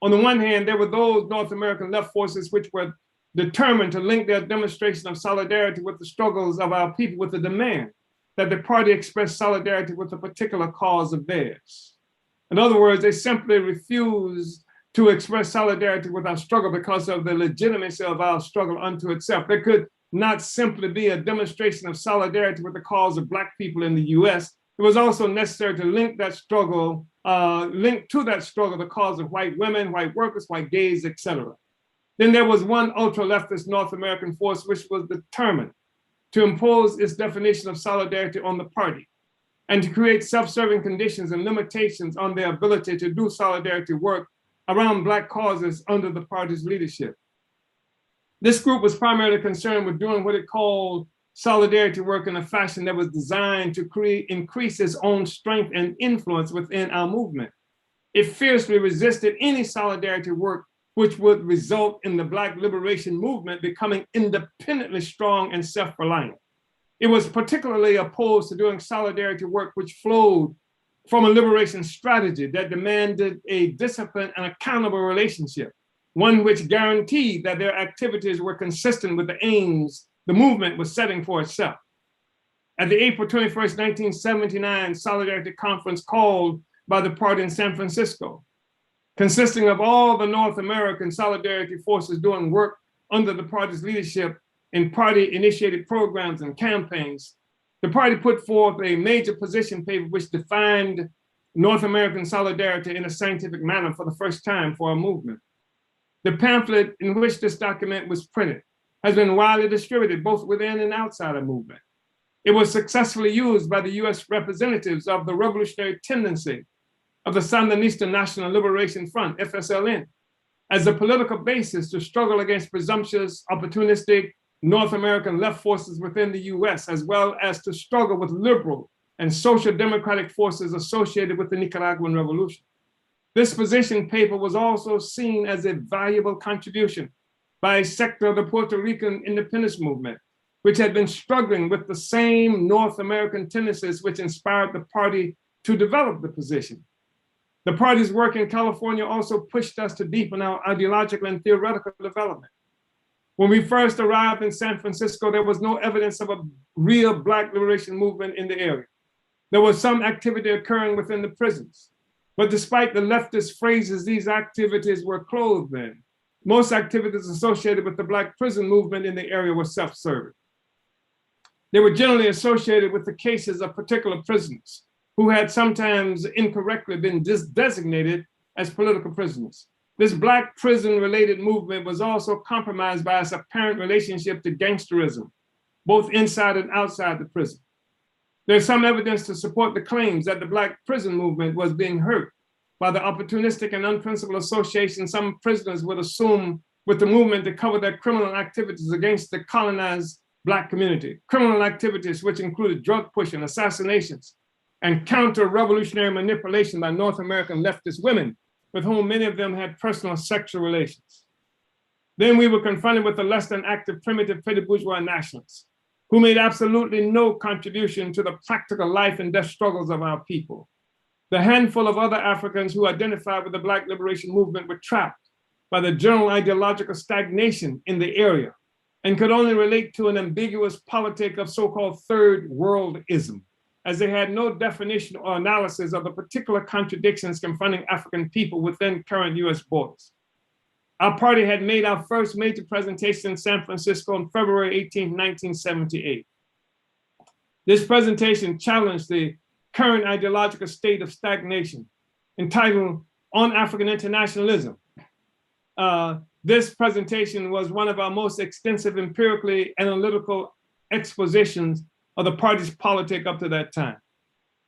On the one hand, there were those North American left forces which were determined to link their demonstration of solidarity with the struggles of our people with the demand that the party express solidarity with a particular cause of theirs. In other words, they simply refused to express solidarity with our struggle because of the legitimacy of our struggle unto itself. There could not simply be a demonstration of solidarity with the cause of Black people in the US it was also necessary to link to that struggle the cause of white women, white workers, white gays, etc. Then there was one ultra-leftist North American force which was determined to impose its definition of solidarity on the party and to create self-serving conditions and limitations on their ability to do solidarity work around Black causes under the party's leadership. This group was primarily concerned with doing what it called solidarity work in a fashion that was designed to increase its own strength and influence within our movement. It fiercely resisted any solidarity work which would result in the Black liberation movement becoming independently strong and self-reliant. It was particularly opposed to doing solidarity work which flowed from a liberation strategy that demanded a disciplined and accountable relationship, one which guaranteed that their activities were consistent with the aims the movement was setting for itself. At the April 21st, 1979 Solidarity Conference called by the party in San Francisco, consisting of all the North American solidarity forces doing work under the party's leadership in party-initiated programs and campaigns, the party put forth a major position paper which defined North American solidarity in a scientific manner for the first time for our movement. The pamphlet in which this document was printed has been widely distributed both within and outside the movement. It was successfully used by the US representatives of the revolutionary tendency of the Sandinista National Liberation Front, FSLN, as a political basis to struggle against presumptuous, opportunistic North American left forces within the US, as well as to struggle with liberal and social democratic forces associated with the Nicaraguan Revolution. This position paper was also seen as a valuable contribution by a sector of the Puerto Rican independence movement, which had been struggling with the same North American tendencies which inspired the party to develop the position. The party's work in California also pushed us to deepen our ideological and theoretical development. When we first arrived in San Francisco, there was no evidence of a real Black liberation movement in the area. There was some activity occurring within the prisons, but despite the leftist phrases these activities were clothed in, most activities associated with the Black prison movement in the area were self-serving. They were generally associated with the cases of particular prisoners who had sometimes incorrectly been designated as political prisoners. This Black prison-related movement was also compromised by its apparent relationship to gangsterism, both inside and outside the prison. There's some evidence to support the claims that the Black prison movement was being hurt by the opportunistic and unprincipled association some prisoners would assume with the movement to cover their criminal activities against the colonized Black community, criminal activities which included drug pushing, assassinations, and counter-revolutionary manipulation by North American leftist women, with whom many of them had personal sexual relations. Then we were confronted with the less than active primitive petty bourgeois nationalists, who made absolutely no contribution to the practical life and death struggles of our people. The handful of other Africans who identified with the Black liberation movement were trapped by the general ideological stagnation in the area and could only relate to an ambiguous politic of so-called third worldism, as they had no definition or analysis of the particular contradictions confronting African people within current US borders. Our party had made our first major presentation in San Francisco on February 18, 1978. This presentation challenged the current ideological state of stagnation, entitled On African Internationalism. This presentation was one of our most extensive empirically analytical expositions of the party's politic up to that time.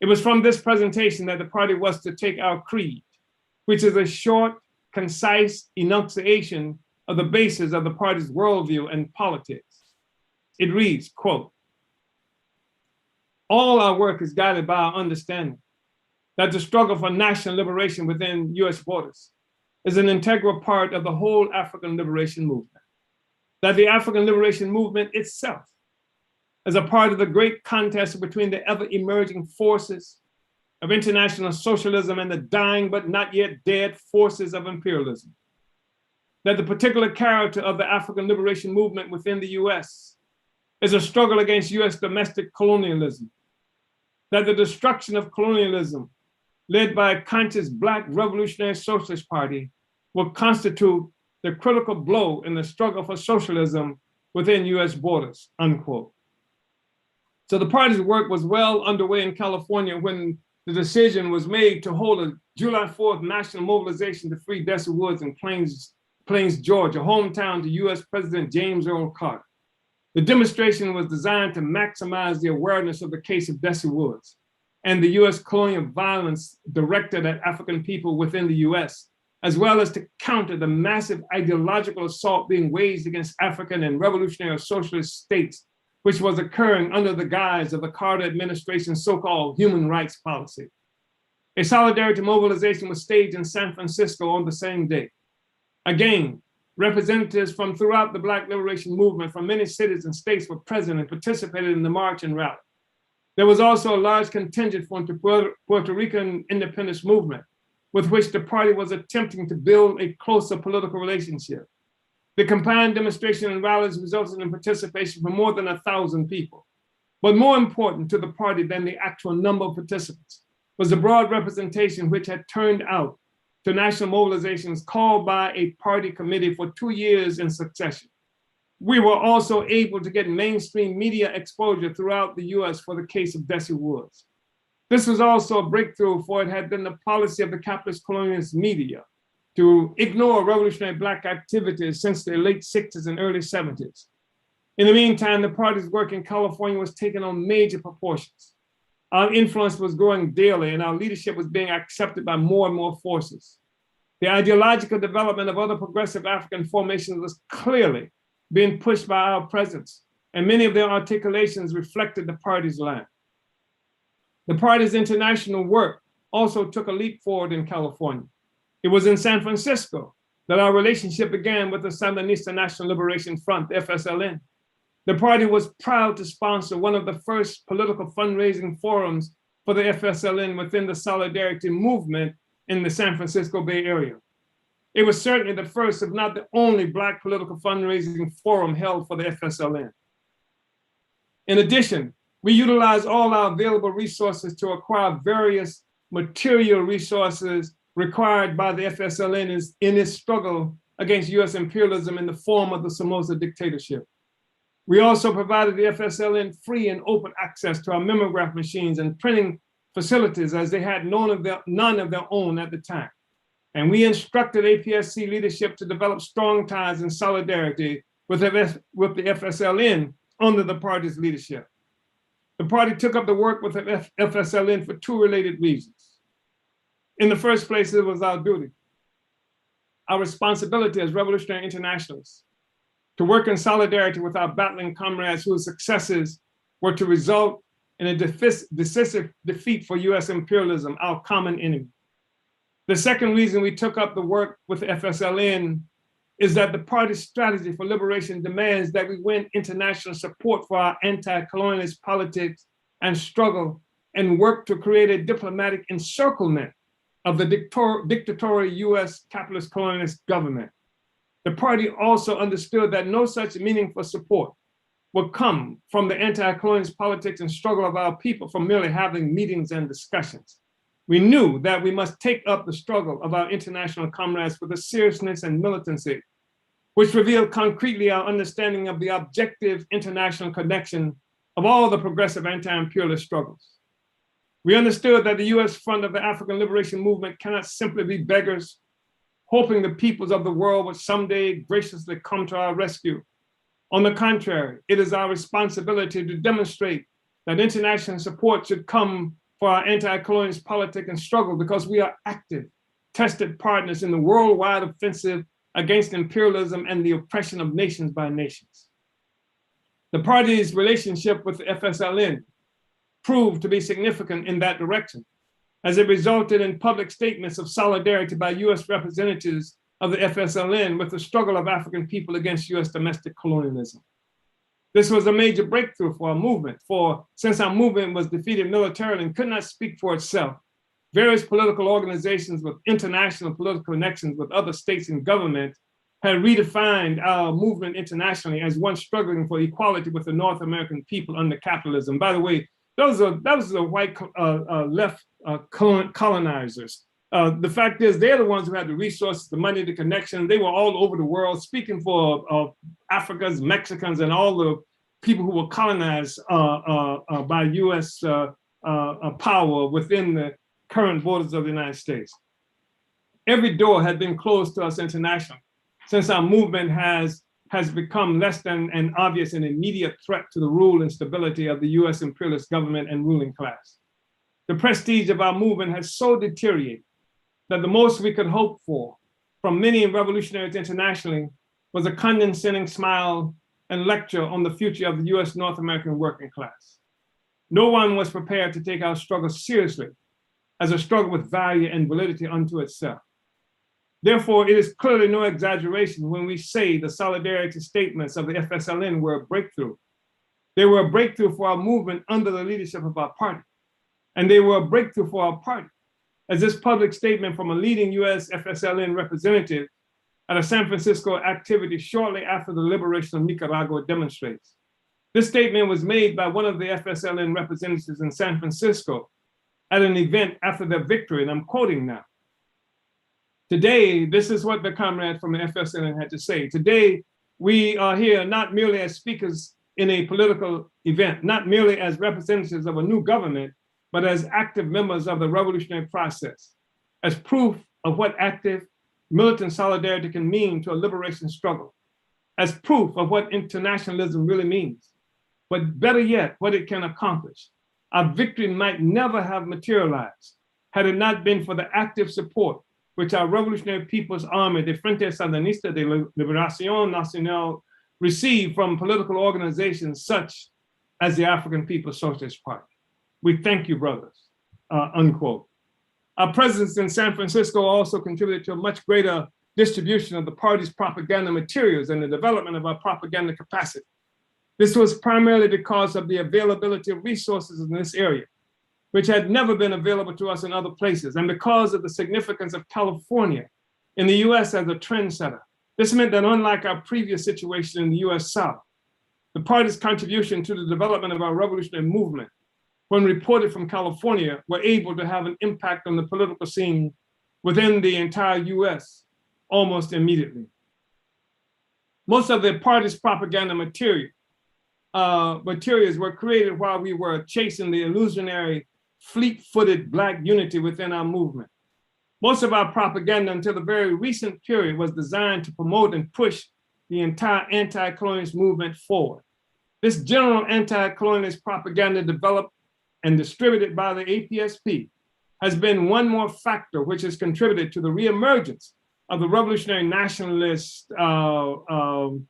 It was from this presentation that the party was to take our creed, which is a short, concise enunciation of the basis of the party's worldview and politics. It reads, quote, "All our work is guided by our understanding that the struggle for national liberation within US borders is an integral part of the whole African liberation movement, that the African liberation movement itself is a part of the great contest between the ever-emerging forces of international socialism and the dying but not yet dead forces of imperialism, that the particular character of the African liberation movement within the US is a struggle against US domestic colonialism, that the destruction of colonialism led by a conscious Black revolutionary socialist party will constitute the critical blow in the struggle for socialism within US borders," unquote. So the party's work was well underway in California when the decision was made to hold a July 4th national mobilization to free Desi Woods in Plains, Georgia, hometown to US President James Earl Carter. The demonstration was designed to maximize the awareness of the case of Desi Woods and the US colonial violence directed at African people within the US, as well as to counter the massive ideological assault being waged against African and revolutionary socialist states, which was occurring under the guise of the Carter administration's so-called human rights policy. A solidarity mobilization was staged in San Francisco on the same day. Again, representatives from throughout the Black liberation movement from many cities and states were present and participated in the march and rally. There was also a large contingent from the Puerto Rican independence movement, with which the party was attempting to build a closer political relationship. The combined demonstration and rallies resulted in participation from more than 1,000 people. But more important to the party than the actual number of participants was the broad representation which had turned out to national mobilizations called by a party committee for 2 years in succession. We were also able to get mainstream media exposure throughout the US for the case of Desi Woods. This was also a breakthrough, for it had been the policy of the capitalist colonialist media to ignore revolutionary Black activities since the late 60s and early 70s. In the meantime, the party's work in California was taking on major proportions. Our influence was growing daily and our leadership was being accepted by more and more forces. The ideological development of other progressive African formations was clearly being pushed by our presence, and many of their articulations reflected the party's line. The party's international work also took a leap forward in California. It was in San Francisco that our relationship began with the Sandinista National Liberation Front, the FSLN. The party was proud to sponsor one of the first political fundraising forums for the FSLN within the Solidarity movement in the San Francisco Bay Area. It was certainly the first, if not the only, Black political fundraising forum held for the FSLN. In addition, we utilized all our available resources to acquire various material resources required by the FSLN in its struggle against US imperialism in the form of the Somoza dictatorship. We also provided the FSLN free and open access to our mimeograph machines and printing facilities, as they had none of their own at the time. And we instructed APSC leadership to develop strong ties and solidarity with the FSLN under the party's leadership. The party took up the work with the FSLN for two related reasons. In the first place, it was our duty, our responsibility as revolutionary internationalists, to work in solidarity with our battling comrades whose successes were to result in a decisive defeat for US imperialism, our common enemy. The second reason we took up the work with the FSLN is that the party's strategy for liberation demands that we win international support for our anti-colonialist politics and struggle and work to create a diplomatic encirclement of the dictatorial US capitalist colonialist government. The party also understood that no such meaningful support would come from the anti-colonialist politics and struggle of our people from merely having meetings and discussions. We knew that we must take up the struggle of our international comrades with a seriousness and militancy, which revealed concretely our understanding of the objective international connection of all the progressive anti-imperialist struggles. We understood that the US front of the African liberation movement cannot simply be beggars, hoping the peoples of the world would someday graciously come to our rescue. On the contrary, it is our responsibility to demonstrate that international support should come for our anti-colonialist politics and struggle, because we are active, tested partners in the worldwide offensive against imperialism and the oppression of nations by nations. The party's relationship with the FSLN proved to be significant in that direction, as it resulted in public statements of solidarity by US representatives of the FSLN with the struggle of African people against US domestic colonialism. This was a major breakthrough for our movement, for since our movement was defeated militarily and could not speak for itself, various political organizations with international political connections with other states and governments had redefined our movement internationally as one struggling for equality with the North American people under capitalism. By the way, those are the white left colonizers. The fact is, they're the ones who had the resources, the money, the connection. They were all over the world speaking for Africans, Mexicans, and all the people who were colonized by US power within the current borders of the United States. Every door had been closed to us internationally, since our movement has become less than an obvious and immediate threat to the rule and stability of the US imperialist government and ruling class. The prestige of our movement has so deteriorated that the most we could hope for from many revolutionaries internationally was a condescending smile and lecture on the future of the US North American working class. No one was prepared to take our struggle seriously as a struggle with value and validity unto itself. Therefore, it is clearly no exaggeration when we say the solidarity statements of the FSLN were a breakthrough. They were a breakthrough for our movement under the leadership of our party. And they were a breakthrough for our party, as this public statement from a leading US FSLN representative at a San Francisco activity shortly after the liberation of Nicaragua demonstrates. This statement was made by one of the FSLN representatives in San Francisco at an event after their victory, and I'm quoting now. Today, this is what the comrade from the FSLN had to say. Today, we are here not merely as speakers in a political event, not merely as representatives of a new government, but as active members of the revolutionary process, as proof of what active militant solidarity can mean to a liberation struggle, as proof of what internationalism really means, but better yet, what it can accomplish. Our victory might never have materialized had it not been for the active support which our Revolutionary People's Army, the Frente Sandinista de Liberación Nacional, received from political organizations such as the African People's Socialist Party. We thank you, brothers, unquote. Our presence in San Francisco also contributed to a much greater distribution of the party's propaganda materials and the development of our propaganda capacity. This was primarily because of the availability of resources in this area, which had never been available to us in other places, and because of the significance of California in the US as a trendsetter. This meant that unlike our previous situation in the US South, the party's contribution to the development of our revolutionary movement, when reported from California, were able to have an impact on the political scene within the entire US almost immediately. Most of the party's propaganda materials were created while we were chasing the illusionary fleet-footed Black unity within our movement. Most of our propaganda until the very recent period was designed to promote and push the entire anti-colonialist movement forward. This general anti-colonialist propaganda developed and distributed by the APSP has been one more factor which has contributed to the reemergence of the revolutionary nationalist, of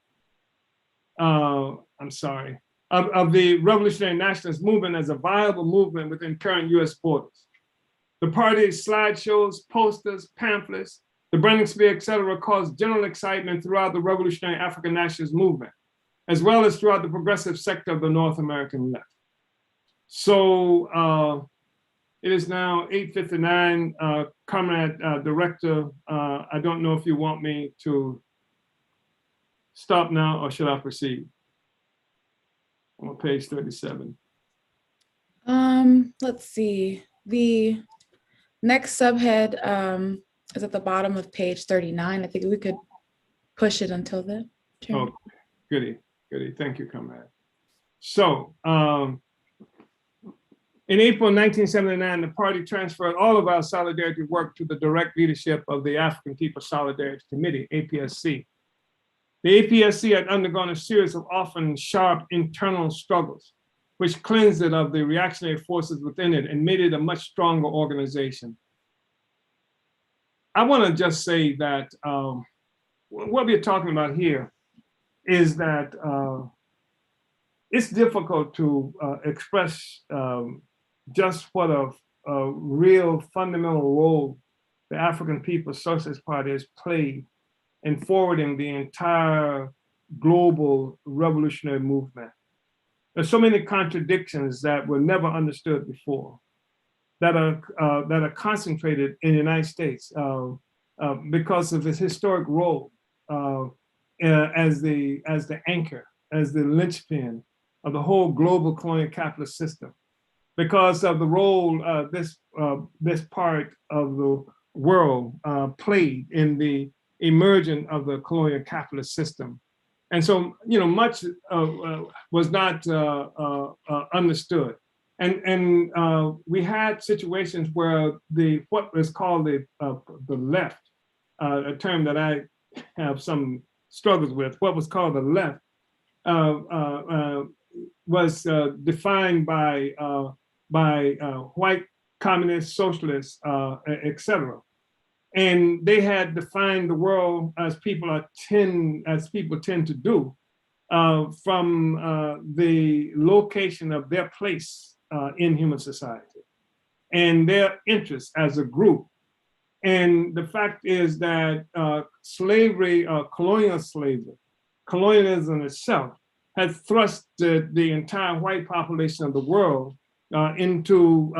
the revolutionary nationalist movement as a viable movement within current US borders. The party's slideshows, posters, pamphlets, the branding spear, et cetera, caused general excitement throughout the revolutionary African nationalist movement, as well as throughout the progressive sector of the North American left. So it is now 8:59. Comrade Director, I don't know if you want me to stop now or should I proceed? I'm on page 37. Let's see. The next subhead is at the bottom of page 39. I think we could push it until then. Oh, goody. Thank you, comrade. So, in April 1979, the party transferred all of our solidarity work to the direct leadership of the African People's Solidarity Committee, APSC. The APSC had undergone a series of often sharp internal struggles, which cleansed it of the reactionary forces within it and made it a much stronger organization. I want to just say that what we're talking about here is that it's difficult to express just what a real fundamental role the African People's Socialist Party has played in forwarding the entire global revolutionary movement. There's so many contradictions that were never understood before that are concentrated in the United States because of its historic role as the anchor, as the linchpin of the whole global colonial capitalist system, because of the role this part of the world played in the emergence of the colonial capitalist system And so, much was not understood. And we had situations where what was called the left, a term that I have some struggles with, what was called the left, was defined by white communists, socialists, etc. And they had defined the world as people tend to do, from the location of their place in human society and their interests as a group. And the fact is that slavery, colonialism itself, has thrust the entire white population of the world into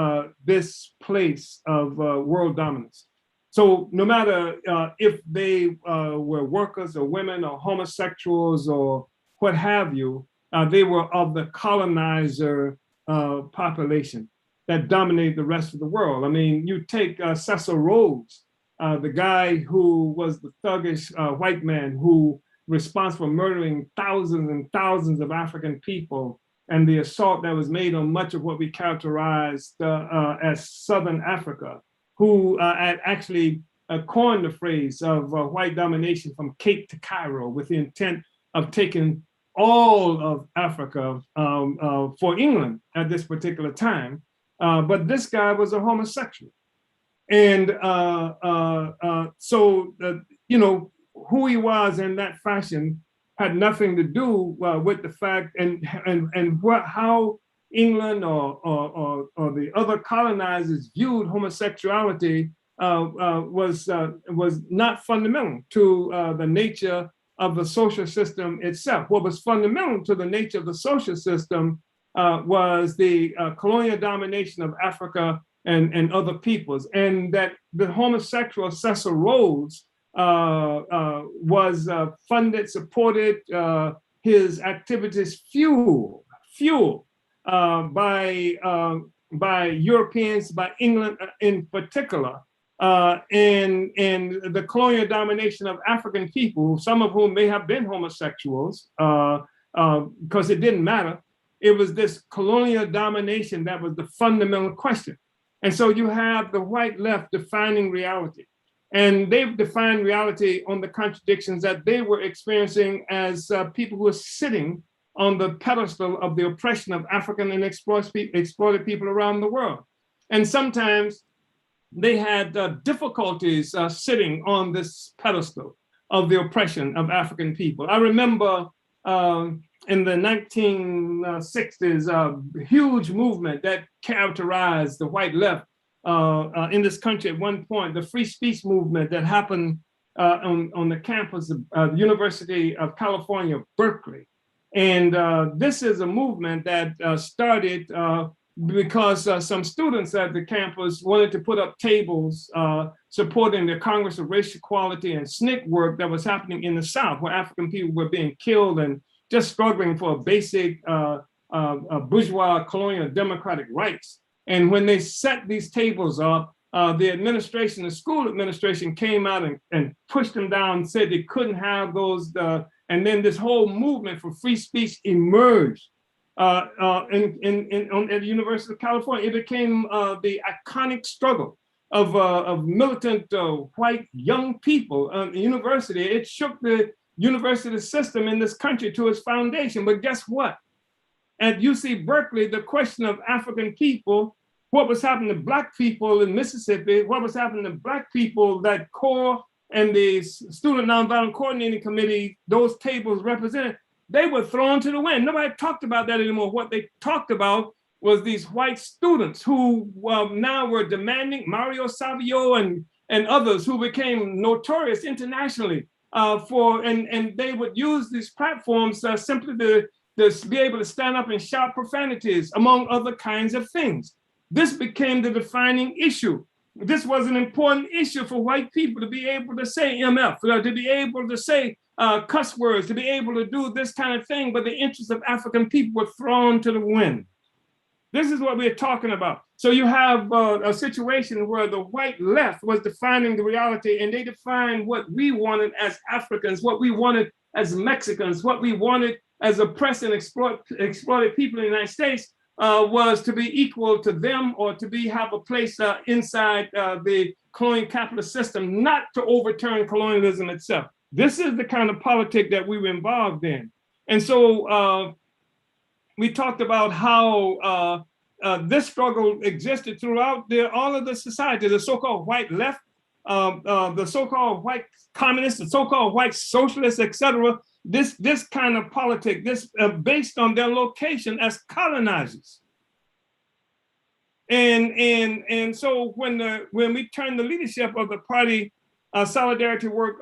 this place of world dominance. So no matter if they were workers or women or homosexuals or what have you, they were of the colonizer population that dominated the rest of the world. I mean, you take Cecil Rhodes, the guy who was the thuggish white man who responsible for murdering thousands and thousands of African people, and the assault that was made on much of what we characterized as Southern Africa, who had actually coined the phrase of white domination from Cape to Cairo with the intent of taking all of Africa for England at this particular time. But this guy was a homosexual. And so, who he was in that fashion had nothing to do with the fact and how England or the other colonizers viewed homosexuality was not fundamental to the nature of the social system itself. What was fundamental to the nature of the social system was the colonial domination of Africa and other peoples, and that the homosexual Cecil Rhodes was funded, supported, his activities fueled by Europeans, by England in particular, and the colonial domination of African people, some of whom may have been homosexuals, because it didn't matter. It was this colonial domination that was the fundamental question. And so you have the white left defining reality. And they've defined reality on the contradictions that they were experiencing as people who were sitting on the pedestal of the oppression of African and exploited people around the world. And sometimes they had difficulties sitting on this pedestal of the oppression of African people. I remember in the 1960s, a huge movement that characterized the white left in this country at one point, the free speech movement that happened on the campus of the University of California, Berkeley. And this is a movement that started because some students at the campus wanted to put up tables supporting the Congress of Racial Equality and SNCC work that was happening in the South, where African people were being killed and just struggling for basic bourgeois colonial democratic rights. And when they set these tables up, the administration, the school administration came out and pushed them down, said they couldn't have those. And then this whole movement for free speech emerged at the University of California. It became the iconic struggle of militant white young people at the university. It shook the university system in this country to its foundation. But guess what? At UC Berkeley, the question of African people, what was happening to Black people in Mississippi, what was happening to Black people that CORE and the Student Nonviolent Coordinating Committee, those tables represented, they were thrown to the wind. Nobody talked about that anymore. What they talked about was these white students who now were demanding, Mario Savio and others who became notorious internationally and they would use these platforms simply to be able to stand up and shout profanities, among other kinds of things. This became the defining issue. This was an important issue for white people to be able to say MF, to be able to say cuss words, to be able to do this kind of thing, but the interests of African people were thrown to the wind. This is what we're talking about. So you have a situation where the white left was defining the reality, and they defined what we wanted as Africans, what we wanted as Mexicans, what we wanted as oppressed and exploited people in the United States was to be equal to them, or to have a place inside the colonial capitalist system, not to overturn colonialism itself. This is the kind of politics that we were involved in. And so we talked about how this struggle existed throughout all of the society, the so-called white left, the so-called white communists, the so-called white socialists, etc. This kind of politics, this based on their location as colonizers. And so when we turned the leadership of the party solidarity work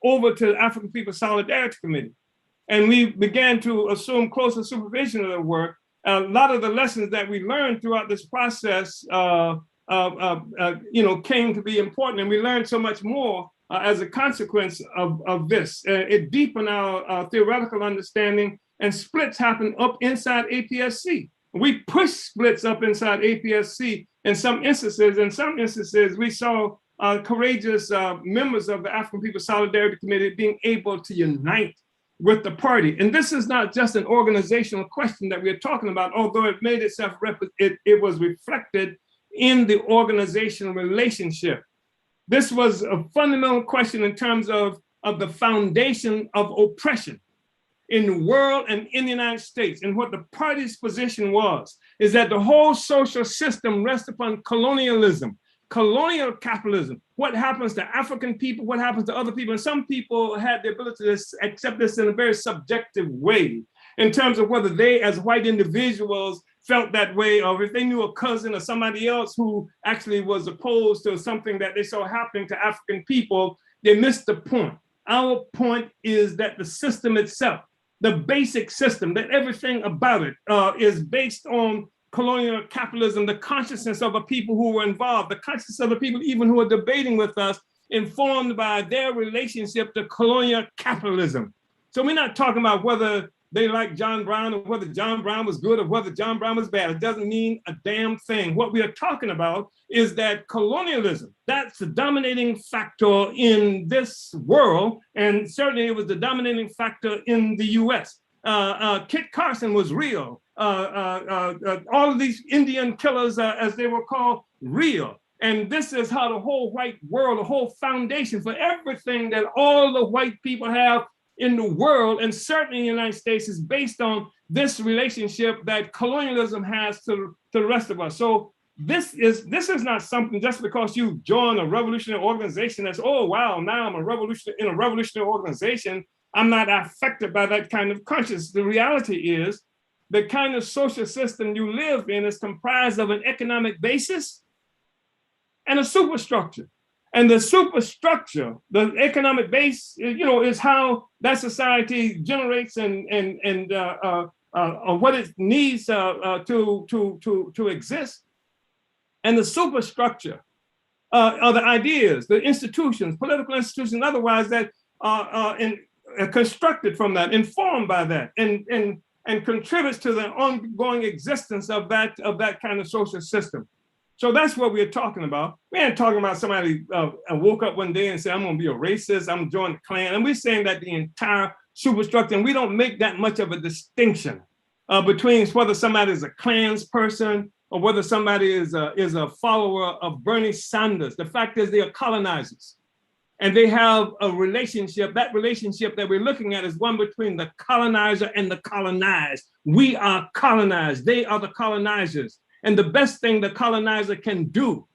over to the African People's Solidarity Committee, and we began to assume closer supervision of the work, a lot of the lessons that we learned throughout this process came to be important, and we learned so much more as a consequence of this. It deepened our theoretical understanding, and splits happened up inside APSC. We pushed splits up inside APSC in some instances. In some instances, we saw courageous members of the African People's Solidarity Committee being able to unite with the party. And this is not just an organizational question that we're talking about, although it made itself, it was reflected in the organizational relationship. This was a fundamental question in terms of the foundation of oppression in the world and in the United States. And what the party's position was, is that the whole social system rests upon colonialism, colonial capitalism. What happens to African people, what happens to other people? And some people had the ability to accept this in a very subjective way, in terms of whether they as white individuals felt that way, or if they knew a cousin or somebody else who actually was opposed to something that they saw happening to African people. They missed the point. Our point is that the system itself, the basic system, that everything about it is based on colonial capitalism, the consciousness of the people who were involved, the consciousness of the people even who are debating with us, informed by their relationship to colonial capitalism. So we're not talking about whether they like John Brown, or whether John Brown was good, or whether John Brown was bad. It doesn't mean a damn thing. What we are talking about is that colonialism, that's the dominating factor in this world, and certainly it was the dominating factor in the US. Kit Carson was real. All of these Indian killers, as they were called, real. And this is how the whole white world, the whole foundation for everything that all the white people have in the world, and certainly in the United States, is based on this relationship that colonialism has to the rest of us. So this is not something just because you join a revolutionary organization that's, oh wow, now I'm in a revolutionary organization, I'm not affected by that kind of consciousness. The reality is the kind of social system you live in is comprised of an economic basis and a superstructure. And the superstructure, the economic base, is how that society generates and what it needs to exist. And the superstructure are the ideas, the institutions, political institutions, otherwise that are constructed from that, informed by that, and contributes to the ongoing existence of that kind of social system. So that's what we're talking about. We ain't talking about somebody woke up one day and said, I'm going to be a racist, I'm joining the Klan. And we're saying that the entire superstructure, and we don't make that much of a distinction between whether somebody is a Klan's person or whether somebody is a follower of Bernie Sanders. The fact is they are colonizers. And they have a relationship. That relationship that we're looking at is one between the colonizer and the colonized. We are colonized. They are the colonizers. And the best thing the colonizer can do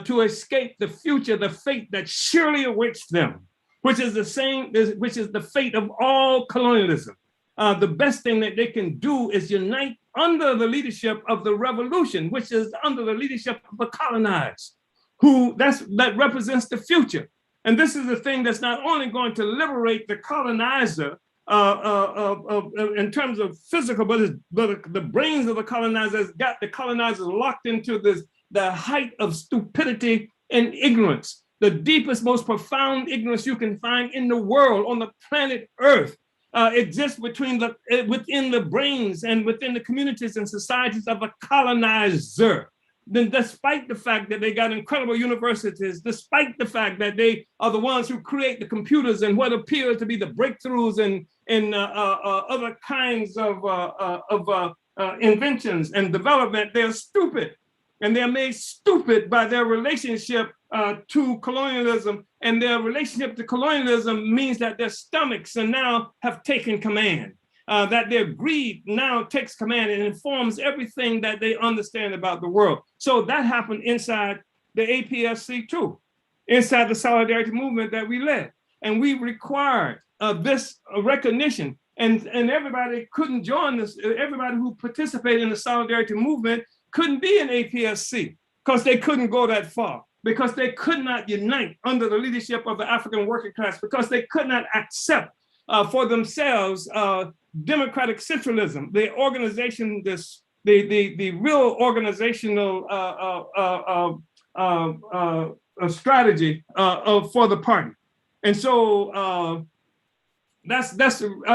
to escape the future, the fate that surely awaits them, which is the fate of all colonialism. The best thing that they can do is unite under the leadership of the revolution, which is under the leadership of the colonized, that represents the future. And this is the thing that's not only going to liberate the colonizer in terms of physical, but the brains of the colonizers got the colonizers locked into the height of stupidity and ignorance, the deepest, most profound ignorance you can find in the world, on the planet Earth, exists within the brains and within the communities and societies of a colonizer. then despite the fact that they got incredible universities, despite the fact that they are the ones who create the computers and what appears to be the breakthroughs in other kinds of inventions and development, they're stupid. And they're made stupid by their relationship to colonialism. And their relationship to colonialism means that their stomachs now have taken command. That their greed now takes command and informs everything that they understand about the world. So that happened inside the APSC too, inside the solidarity movement that we led. And we required this recognition. And everybody couldn't join this. Everybody who participated in the solidarity movement couldn't be in APSC because they couldn't go that far, because they could not unite under the leadership of the African working class, because they could not accept for themselves democratic centralism, the organization, the real organizational strategy for the party. And so I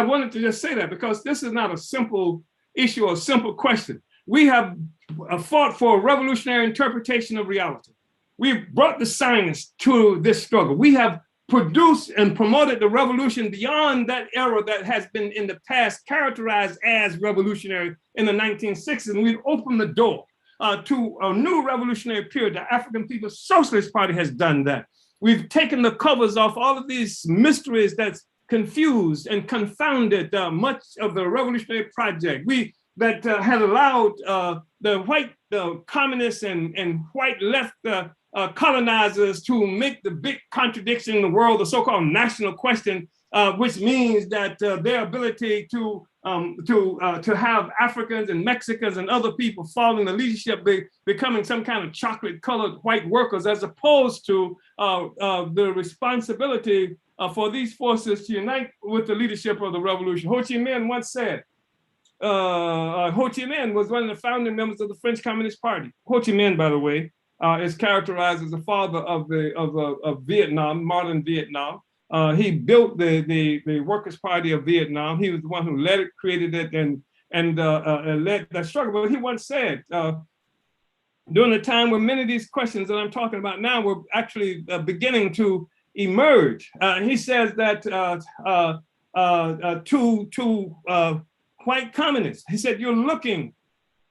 wanted to just say that because this is not a simple issue or a simple question. We have fought for a revolutionary interpretation of reality. We've brought the science to this struggle. We have produced and promoted the revolution beyond that era that has been in the past characterized as revolutionary in the 1960s. And we've opened the door to a new revolutionary period. The African People's Socialist Party has done that. We've taken the covers off all of these mysteries that's confused and confounded much of the revolutionary project. That had allowed the white communists and white left colonizers to make the big contradiction in the world, the so-called national question, which means that their ability to have Africans and Mexicans and other people following the leadership, becoming some kind of chocolate-colored white workers, as opposed to the responsibility for these forces to unite with the leadership of the revolution. Ho Chi Minh once said, Ho Chi Minh was one of the founding members of the French Communist Party. Ho Chi Minh, by the way, is characterized as the father of Vietnam, modern Vietnam. He built the Workers' Party of Vietnam. He was the one who led it, created it, and led that struggle. But he once said, during the time when many of these questions that I'm talking about now were actually beginning to emerge, he says that to white communists, he said, you're looking,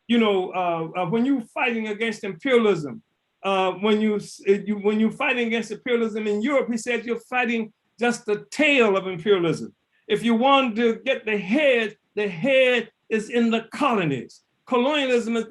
when you're fighting against imperialism, when you're fighting against imperialism in Europe, he said, you're fighting just the tail of imperialism. If you want to get the head is in the colonies. Colonialism is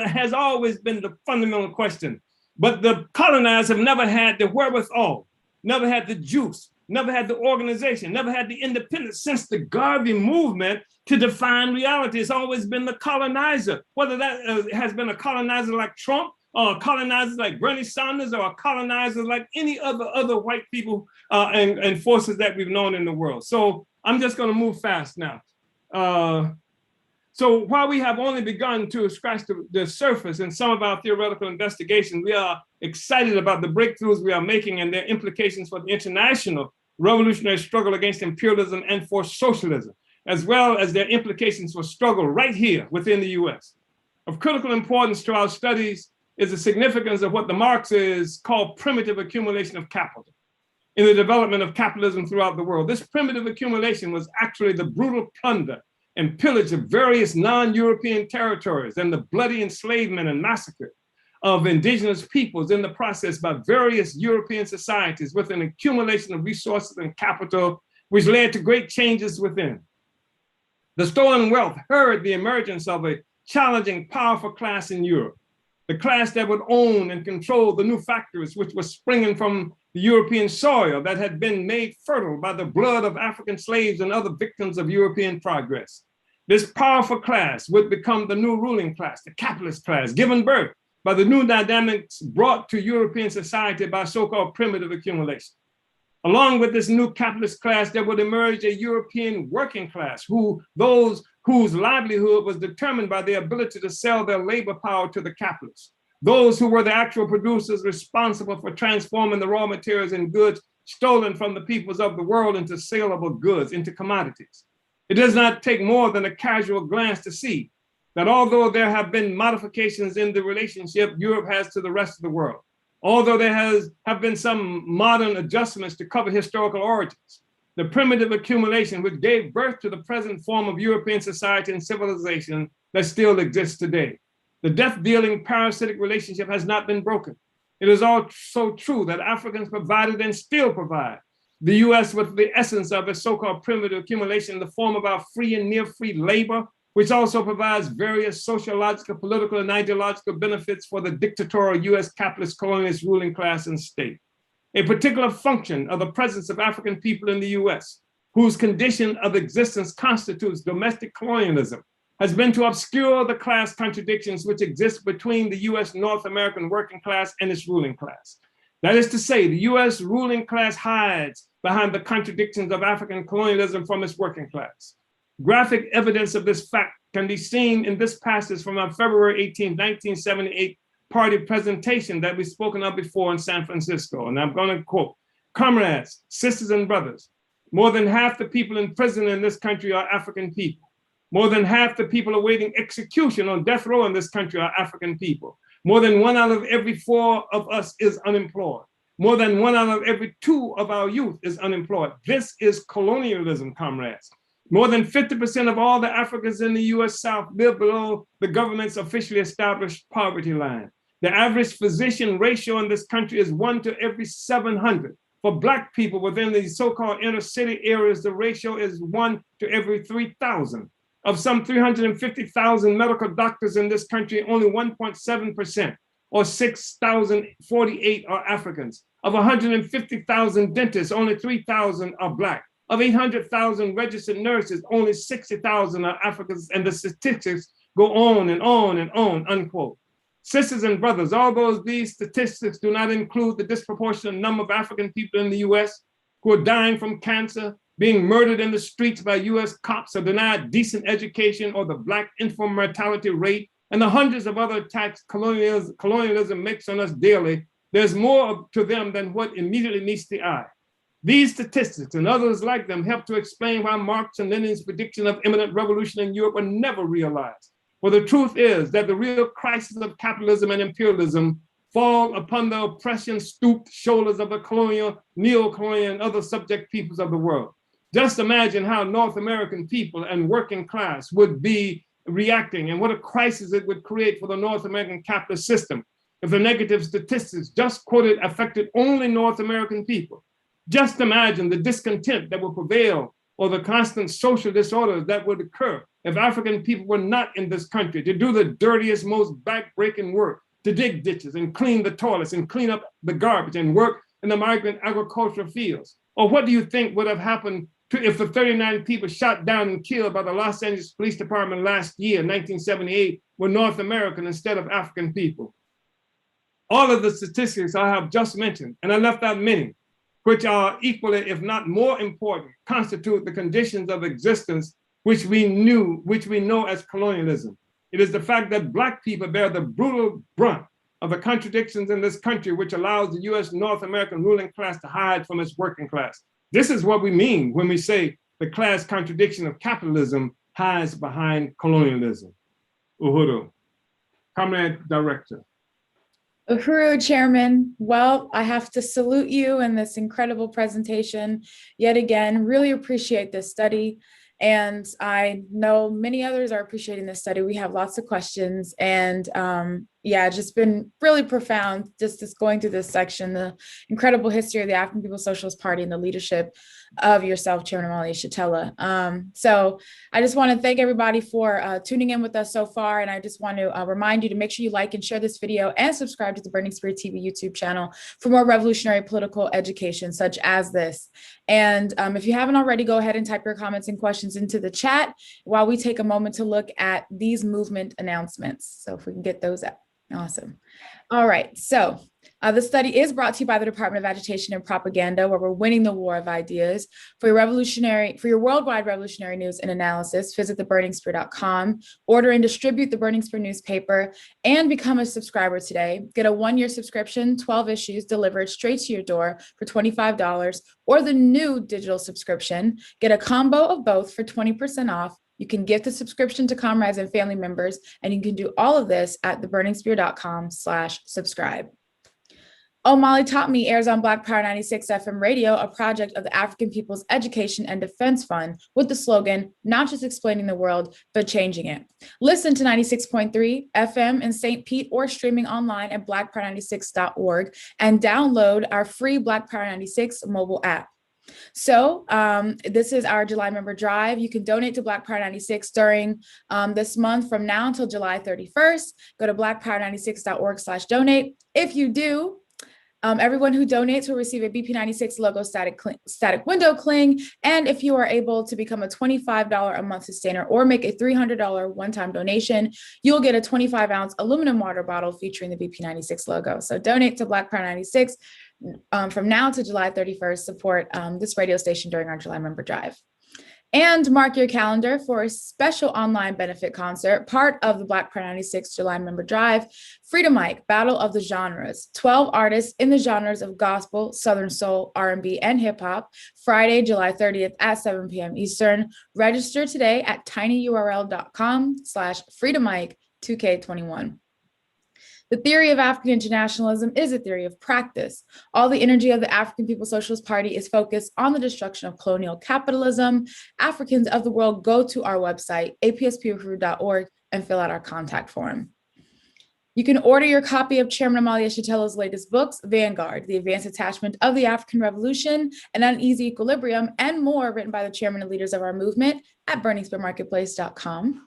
has always been the fundamental question. But the colonized have never had the wherewithal, never had the juice, never had the organization, never had the independence since the Garvey movement to define reality. It's always been the colonizer, whether that has been a colonizer like Trump, or a colonizer like Bernie Sanders, or a colonizer like any other white people and forces that we've known in the world. So I'm just going to move fast now. So while we have only begun to scratch the surface in some of our theoretical investigations, we are excited about the breakthroughs we are making and their implications for the international revolutionary struggle against imperialism and for socialism, as well as their implications for struggle right here within the US. Of critical importance to our studies is the significance of what the Marxists call primitive accumulation of capital in the development of capitalism throughout the world. This primitive accumulation was actually the brutal plunder and pillage of various non-European territories and the bloody enslavement and massacre of indigenous peoples in the process by various European societies with an accumulation of resources and capital, which led to great changes within. The stolen wealth hurried the emergence of a challenging, powerful class in Europe, the class that would own and control the new factories which were springing from the European soil that had been made fertile by the blood of African slaves and other victims of European progress. This powerful class would become the new ruling class, the capitalist class, given birth by the new dynamics brought to European society by so-called primitive accumulation. Along with this new capitalist class, there would emerge a European working class, those whose livelihood was determined by their ability to sell their labor power to the capitalists, those who were the actual producers responsible for transforming the raw materials and goods stolen from the peoples of the world into saleable goods, into commodities. It does not take more than a casual glance to see that although there have been modifications in the relationship Europe has to the rest of the world, although there have been some modern adjustments to cover historical origins, the primitive accumulation which gave birth to the present form of European society and civilization that still exists today. The death-dealing parasitic relationship has not been broken. It is also true that Africans provided and still provide the US with the essence of its so-called primitive accumulation in the form of our free and near free labor, which also provides various sociological, political, and ideological benefits for the dictatorial US capitalist colonialist ruling class and state. A particular function of the presence of African people in the US, whose condition of existence constitutes domestic colonialism, has been to obscure the class contradictions which exist between the US North American working class and its ruling class. That is to say, the US ruling class hides behind the contradictions of African colonialism from its working class. Graphic evidence of this fact can be seen in this passage from our February 18, 1978 party presentation that we've spoken of before in San Francisco. And I'm going to quote, "Comrades, sisters and brothers, more than half the people in prison in this country are African people. More than half the people awaiting execution on death row in this country are African people. More than 1 out of every 4 of us is unemployed. More than 1 out of every 2 of our youth is unemployed. This is colonialism, comrades. More than 50% of all the Africans in the US South live below the government's officially established poverty line. The average physician ratio in this country is 1 to every 700. For Black people within the so-called inner city areas, the ratio is 1 to every 3,000. Of some 350,000 medical doctors in this country, only 1.7%, or 6,048 are Africans. Of 150,000 dentists, only 3,000 are Black. Of 800,000 registered nurses, only 60,000 are Africans, and the statistics go on and on and on, unquote. Sisters and brothers, although these statistics do not include the disproportionate number of African people in the US who are dying from cancer, being murdered in the streets by US cops, or denied decent education, or the Black infant mortality rate, and the hundreds of other attacks colonialism makes on us daily, there's more to them than what immediately meets the eye. These statistics and others like them help to explain why Marx and Lenin's prediction of imminent revolution in Europe were never realized. For the truth is that the real crisis of capitalism and imperialism fall upon the oppression-stooped shoulders of the colonial, neo-colonial, and other subject peoples of the world. Just imagine how North American people and working class would be reacting, and what a crisis it would create for the North American capitalist system if the negative statistics just quoted affected only North American people. Just imagine the discontent that would prevail, or the constant social disorders that would occur if African people were not in this country to do the dirtiest, most back-breaking work, to dig ditches and clean the toilets and clean up the garbage and work in the migrant agricultural fields. Or what do you think would have happened if the 39 people shot down and killed by the Los Angeles Police Department last year, 1978, were North American instead of African people? All of the statistics I have just mentioned, and I left out many, which are equally, if not more important, constitute the conditions of existence which we know as colonialism. It is the fact that Black people bear the brutal brunt of the contradictions in this country, which allows the US North American ruling class to hide from its working class. This is what we mean when we say the class contradiction of capitalism hides behind colonialism. Uhuru. Comrade Director. Uhuru, Chairman. Well, I have to salute you in this incredible presentation. Yet again, really appreciate this study. And I know many others are appreciating this study. We have lots of questions, and yeah, just been really profound just going through this section, the incredible history of the African People's Socialist Party and the leadership of yourself, Chairman Omali Yeshitela. So I just want to thank everybody for tuning in with us so far. And I just want to remind you to make sure you like and share this video and subscribe to the Burning Spirit TV YouTube channel for more revolutionary political education such as this. And if you haven't already, go ahead and type your comments and questions into the chat while we take a moment to look at these movement announcements. So if we can get those up. Awesome. All right. So the study is brought to you by the Department of Agitation and Propaganda, where we're winning the war of ideas. For your worldwide revolutionary news and analysis, visit theburningspear.com, order and distribute the Burning Spear newspaper, and become a subscriber today. Get a 1-year subscription, 12 issues delivered straight to your door for $25, or the new digital subscription. Get a combo of both for 20% off, You can gift a subscription to comrades and family members, and you can do all of this at theburningspear.com/subscribe. Omali Taught Me airs on Black Power 96 FM radio, a project of the African People's Education and Defense Fund with the slogan, not just explaining the world, but changing it. Listen to 96.3 FM in St. Pete or streaming online at blackpower96.org and download our free Black Power 96 mobile app. So this is our July member drive. You can donate to Black Power 96 during this month from now until July 31st. Go to blackpower96.org/donate. If you do, everyone who donates will receive a BP96 logo static window cling. And if you are able to become a $25 a month sustainer or make a $300 one-time donation, you'll get a 25-ounce aluminum water bottle featuring the BP96 logo. So donate to Black Power 96 from now to July 31st. Support this radio station during our July member drive. And mark your calendar for a special online benefit concert, part of the Black Power 96 July member drive, Freedom Mic, Battle of the Genres, 12 artists in the genres of gospel, Southern soul, R&B, and hip hop, Friday, July 30th at 7 p.m. Eastern. Register today at tinyurl.com/freedommic2K21. The theory of African internationalism is a theory of practice. All the energy of the African People's Socialist Party is focused on the destruction of colonial capitalism. Africans of the world, go to our website, apspuru.org, and fill out our contact form. You can order your copy of Chairman Omali Yeshitela's latest books, Vanguard, The Advanced Attachment of the African Revolution, An Uneasy Equilibrium, and more, written by the chairman and leaders of our movement at burningspearmarketplace.com.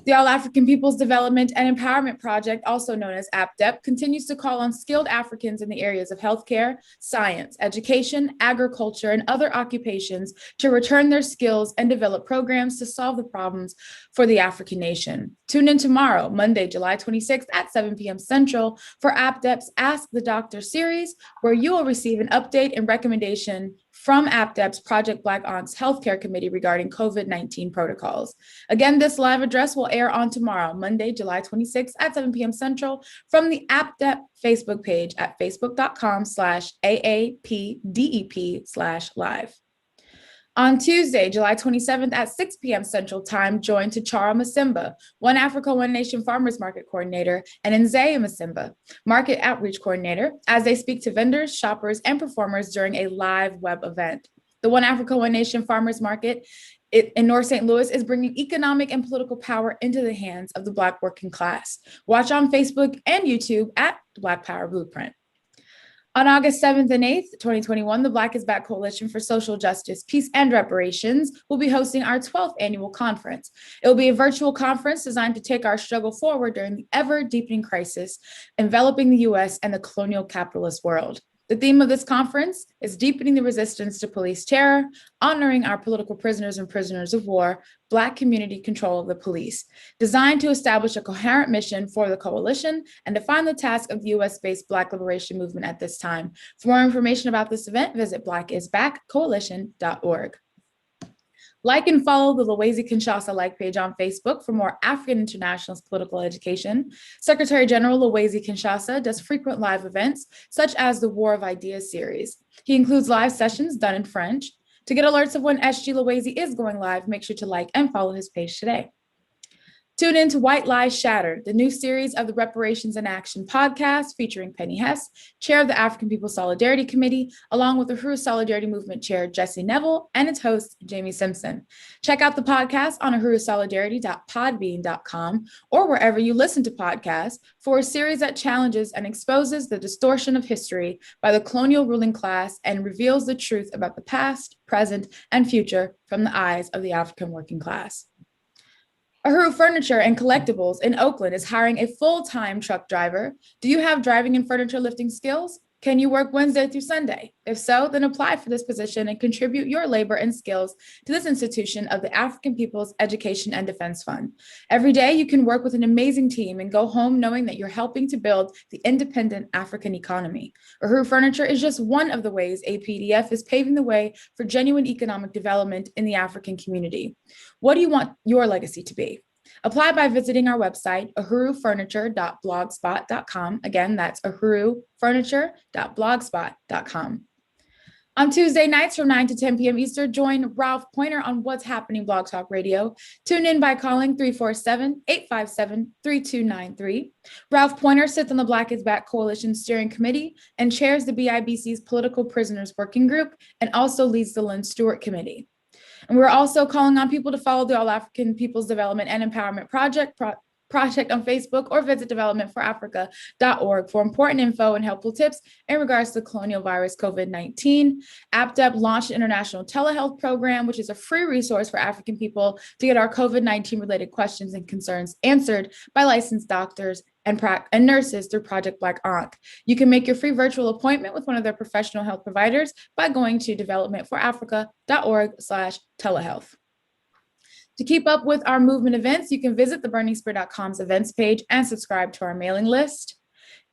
The All African Peoples Development and Empowerment Project, also known as APDEP, continues to call on skilled Africans in the areas of healthcare, science, education, agriculture, and other occupations to return their skills and develop programs to solve the problems for the African nation. Tune in tomorrow, Monday, July 26th at 7 p.m. Central for APDEP's Ask the Doctor series, where you will receive an update and recommendation from APDEP's Project Black Aunts Healthcare Committee regarding COVID-19 protocols. Again, this live address will air on tomorrow, Monday, July 26th at 7 p.m. Central from the APDEP Facebook page at facebook.com/AAPDEP/live. On Tuesday, July 27th at 6 p.m. Central Time, join Tichara Masimba, One Africa, One Nation Farmers Market Coordinator, and Nzea Masimba, Market Outreach Coordinator, as they speak to vendors, shoppers, and performers during a live web event. The One Africa, One Nation Farmers Market in North St. Louis is bringing economic and political power into the hands of the Black working class. Watch on Facebook and YouTube at the Black Power Blueprint. On August 7th and 8th, 2021, the Black is Back Coalition for Social Justice, Peace, and Reparations will be hosting our 12th annual conference. It will be a virtual conference designed to take our struggle forward during the ever-deepening crisis enveloping the U.S. and the colonial capitalist world. The theme of this conference is deepening the resistance to police terror, honoring our political prisoners and prisoners of war, Black community control of the police, designed to establish a coherent mission for the coalition and define the task of the US-based Black liberation movement at this time. For more information about this event, visit blackisbackcoalition.org. Like and follow the Lowezi Kinshasa like page on Facebook for more African internationalist political education. Secretary General Lowezi Kinshasa does frequent live events, such as the War of Ideas series. He includes live sessions done in French. To get alerts of when SG Lowezi is going live, make sure to like and follow his page today. Tune in to White Lies Shattered, the new series of the Reparations in Action podcast featuring Penny Hess, chair of the African People's Solidarity Committee, along with the Uhuru Solidarity Movement chair, Jesse Neville, and its host, Jamie Simpson. Check out the podcast on uhurusolidarity.podbean.com or wherever you listen to podcasts for a series that challenges and exposes the distortion of history by the colonial ruling class and reveals the truth about the past, present, and future from the eyes of the African working class. Uhuru Furniture and Collectibles in Oakland is hiring a full-time truck driver. Do you have driving and furniture lifting skills? Can you work Wednesday through Sunday? If so, then apply for this position and contribute your labor and skills to this institution of the African People's Education and Defense Fund. Every day, you can work with an amazing team and go home knowing that you're helping to build the independent African economy. Uhuru Furniture is just one of the ways APDF is paving the way for genuine economic development in the African community. What do you want your legacy to be? Apply by visiting our website, uhurufurniture.blogspot.com. Again, that's uhurufurniture.blogspot.com. On Tuesday nights from 9 to 10 p.m. Eastern, join Ralph Pointer on What's Happening Blog Talk Radio. Tune in by calling 347-857-3293. Ralph Pointer sits on the Black is Back Coalition Steering Committee and chairs the BIBC's Political Prisoners Working Group and also leads the Lynn Stewart Committee. And we're also calling on people to follow the All African People's Development and Empowerment Project on Facebook or visit developmentforafrica.org for important info and helpful tips in regards to colonial virus COVID-19. APDEP launched an international telehealth program, which is a free resource for African people to get our COVID-19 related questions and concerns answered by licensed doctors and nurses through Project Black Ankh. You can make your free virtual appointment with one of their professional health providers by going to developmentforafrica.org/telehealth. To keep up with our movement events, you can visit theburningspear.com's events page and subscribe to our mailing list.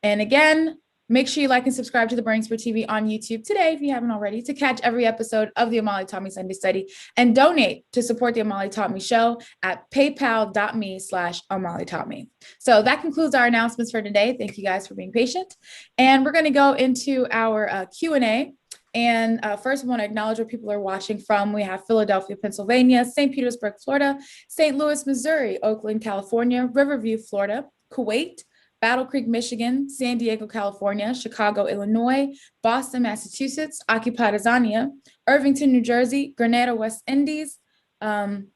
And again, make sure you like and subscribe to the Burning Spear TV on YouTube today if you haven't already to catch every episode of the Omali Taught Me Sunday Study and donate to support the Omali Taught Me show at paypal.me/Omali Taught Me. So that concludes our announcements for today. Thank you guys for being patient. And we're going to go into our Q&A. And first, we want to acknowledge where people are watching from. We have Philadelphia, Pennsylvania, St. Petersburg, Florida, St. Louis, Missouri, Oakland, California, Riverview, Florida, Kuwait, Battle Creek, Michigan, San Diego, California, Chicago, Illinois, Boston, Massachusetts, Occupy Tanzania, Irvington, New Jersey, Grenada, West Indies, Leicester,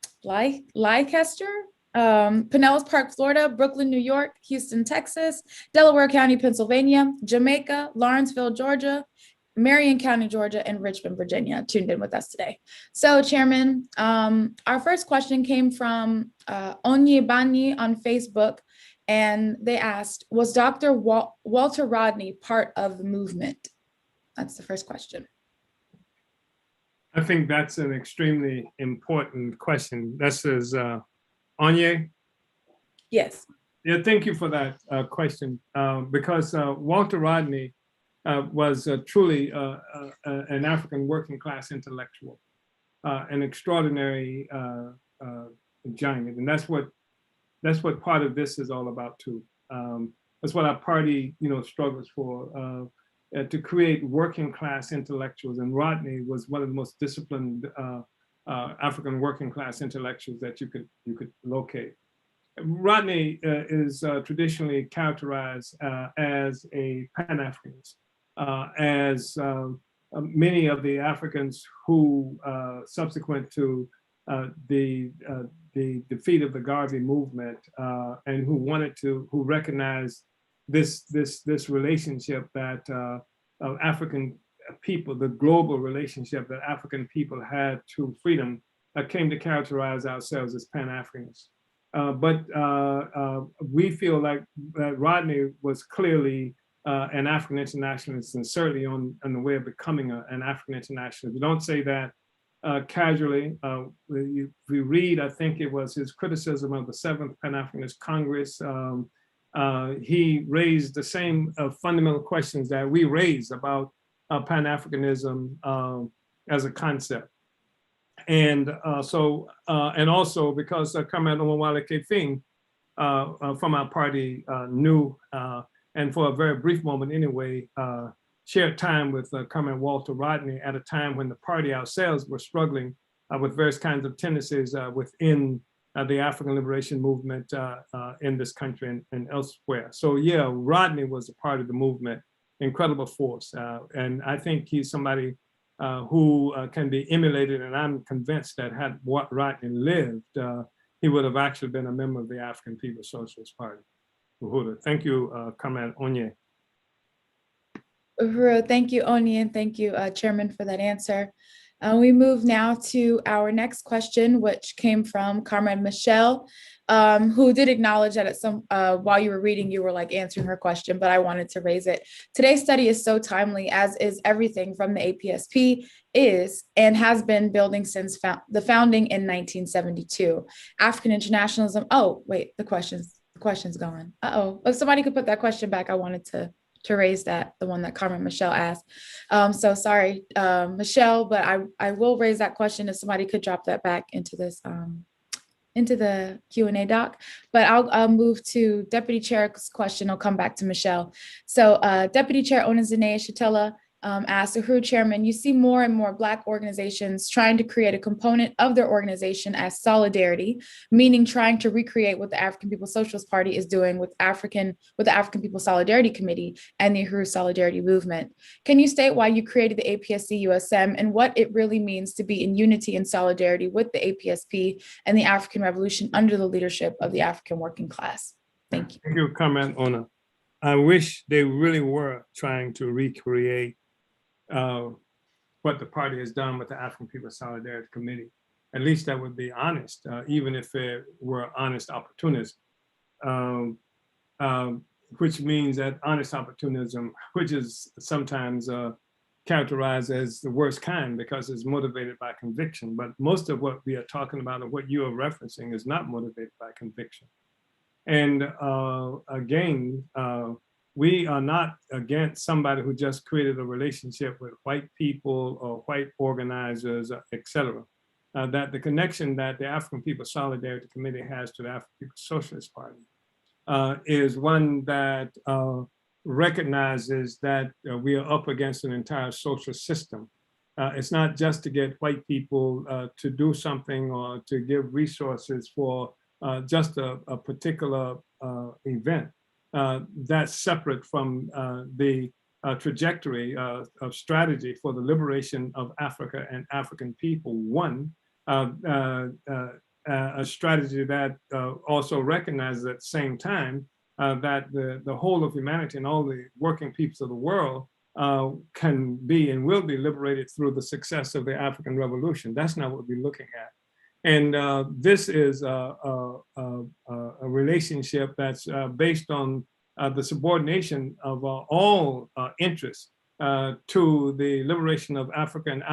Pinellas Park, Florida, Brooklyn, New York, Houston, Texas, Delaware County, Pennsylvania, Jamaica, Lawrenceville, Georgia, Marion County, Georgia, and Richmond, Virginia, tuned in with us today. So, Chairman, our first question came from Onyebani on Facebook, and they asked, was Dr. Walter Rodney part of the movement? That's the first question. I think that's an extremely important question. This is Onye? Yes. Yeah, thank you for that question, because Walter Rodney was truly an African working class intellectual, an extraordinary giant, and that's what part of this is all about too. That's what our party, struggles for, to create working class intellectuals. And Rodney was one of the most disciplined African working class intellectuals that you could locate. Rodney is traditionally characterized as a Pan-Africanist. As many of the Africans who, subsequent to the defeat of the Garvey movement, and who recognized this relationship that African people, the global relationship that African people had to freedom, came to characterize ourselves as Pan-Africanists. But we feel like that Rodney was clearly an African internationalist, and certainly on the way of becoming an African internationalist. We don't say that casually. We read, I think it was his criticism of the 7th Pan-Africanist Congress. He raised the same fundamental questions that we raise about Pan-Africanism as a concept. And and also because Comrade Omali Yeshitela from our party knew, and for a very brief moment anyway, shared time with Comrade Walter Rodney at a time when the party ourselves were struggling with various kinds of tendencies within the African liberation movement in this country and elsewhere. So yeah, Rodney was a part of the movement, incredible force. And I think he's somebody who can be emulated, and I'm convinced that had Rodney lived, he would have actually been a member of the African People's Socialist Party. Thank you, Comrade Onye. Thank you, Onye, and thank you, Chairman, for that answer. We move now to our next question, which came from Comrade Michelle, who did acknowledge that while you were reading, you were like answering her question, but I wanted to raise it. Today's study is so timely, as is everything from the APSP is and has been building since the founding in 1972. African internationalism. Oh, wait, the question's gone. If somebody could put that question back, I wanted to raise that, the one that Carmen Michelle asked. So sorry, Michelle, but I will raise that question if somebody could drop that back into this, into the Q&A doc. But I'll move to Deputy Chair's question. I'll come back to Michelle. So Deputy Chair Omali Yeshitela, asked, Uhuru Chairman, you see more and more Black organizations trying to create a component of their organization as solidarity, meaning trying to recreate what the African People's Socialist Party is doing with the African People's Solidarity Committee and the Uhuru Solidarity Movement. Can you state why you created the APSC-USM and what it really means to be in unity and solidarity with the APSP and the African Revolution under the leadership of the African working class? Thank you. Thank you, comment on it. I wish they really were trying to recreate what the party has done with the African People's Solidarity Committee. At least that would be honest, even if it were honest opportunism, which means that honest opportunism, which is sometimes characterized as the worst kind because it's motivated by conviction. But most of what we are talking about and what you are referencing is not motivated by conviction. And again, we are not against somebody who just created a relationship with white people or white organizers, et cetera. That the connection that the African People's Solidarity Committee has to the African People's Socialist Party is one that recognizes that we are up against an entire social system. It's not just to get white people to do something or to give resources for just a particular event. That's separate from the trajectory of strategy for the liberation of Africa and African people. One, a strategy that also recognizes at the same time that the whole of humanity and all the working peoples of the world can be and will be liberated through the success of the African Revolution. That's not what we're looking at. And this is a relationship that's based on the subordination of all interests to the liberation of Africa and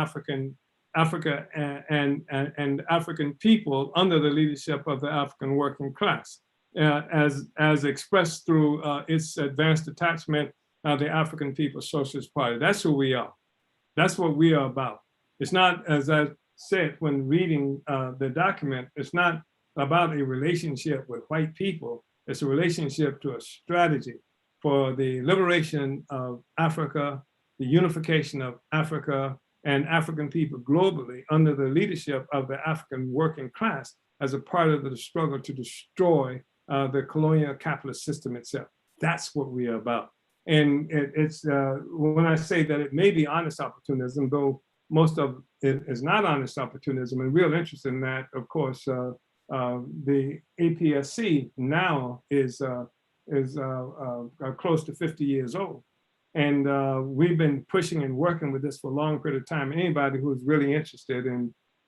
Africa and African people under the leadership of the African working class, as expressed through its advanced attachment, the African People's Socialist Party. That's who we are. That's what we are about. It's not, as I said when reading the document, it's not about a relationship with white people. It's a relationship to a strategy for the liberation of Africa, the unification of Africa and African people globally under the leadership of the African working class as a part of the struggle to destroy the colonial capitalist system itself. That's what we are about. And it's when I say that it may be honest opportunism, though most of it is not honest opportunism, and real interest in that, of course, the APSC now is close to 50 years old. And we've been pushing and working with this for a long period of time. Anybody who's really interested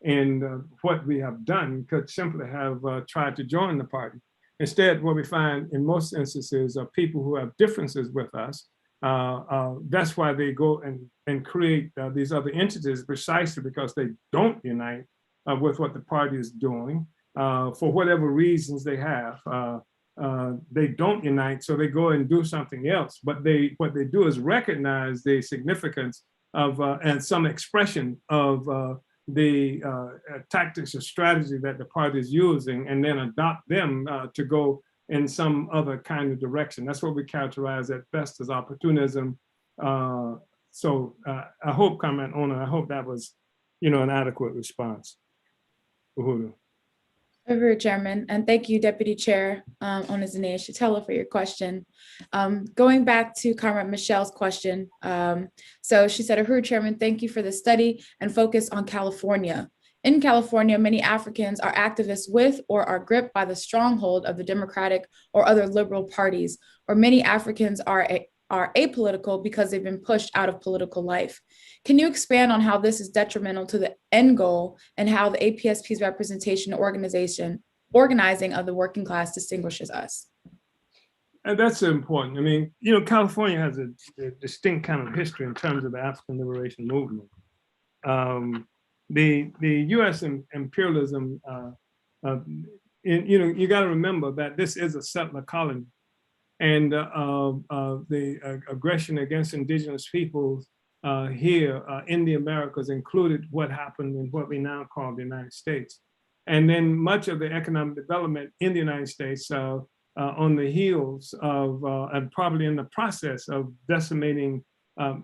in what we have done could simply have tried to join the party. Instead, what we find in most instances are people who have differences with us. That's why they go and create these other entities, precisely because they don't unite with what the party is doing. For whatever reasons they have, they don't unite, so they go and do something else. But what they do is recognize the significance of and some expression of the tactics or strategy that the party is using, and then adopt them to go in some other kind of direction. That's what we characterize at best as opportunism. So I hope, comment owner, I hope that was, an adequate response. Uhuru. Over, Chairman, and thank you, Deputy Chair Omali Yeshitela, for your question. Going back to Comrade Michelle's question, so she said, Uhuru Chairman, thank you for the study and focus on California. In California, many Africans are activists with or are gripped by the stronghold of the Democratic or other liberal parties, or many Africans are apolitical because they've been pushed out of political life. Can you expand on how this is detrimental to the end goal and how the APSP's representation and organizing of the working class distinguishes us? And that's important. I mean, California has a distinct kind of history in terms of the African liberation movement. The U.S. imperialism, you got to remember that this is a settler colony. And the aggression against indigenous peoples here in the Americas included what happened in what we now call the United States. And then much of the economic development in the United States on the heels of, and probably in the process of decimating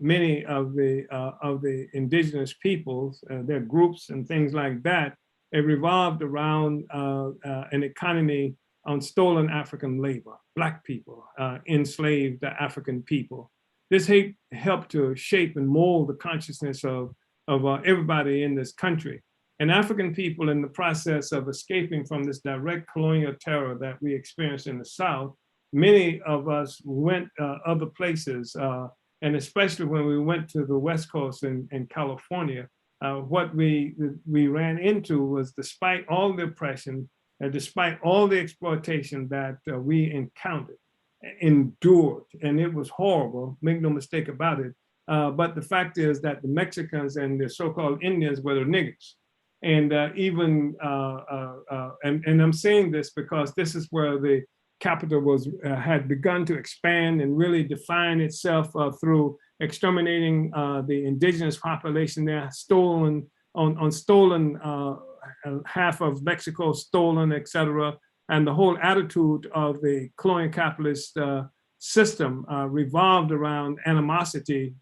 many of the indigenous peoples, their groups and things like that, it revolved around an economy on stolen African labor, Black people, enslaved African people. This helped to shape and mold the consciousness of everybody in this country. And African people, in the process of escaping from this direct colonial terror that we experienced in the South, many of us went other places, and especially when we went to the West Coast in California, what we ran into was, despite all the oppression, and despite all the exploitation that we endured, and it was horrible, make no mistake about it, but the fact is that the Mexicans and the so-called Indians were the niggers. And and I'm saying this because this is where the capital had begun to expand and really define itself through exterminating the indigenous population there, stolen half of Mexico, stolen, etc. And the whole attitude of the colonial capitalist system revolved around animosity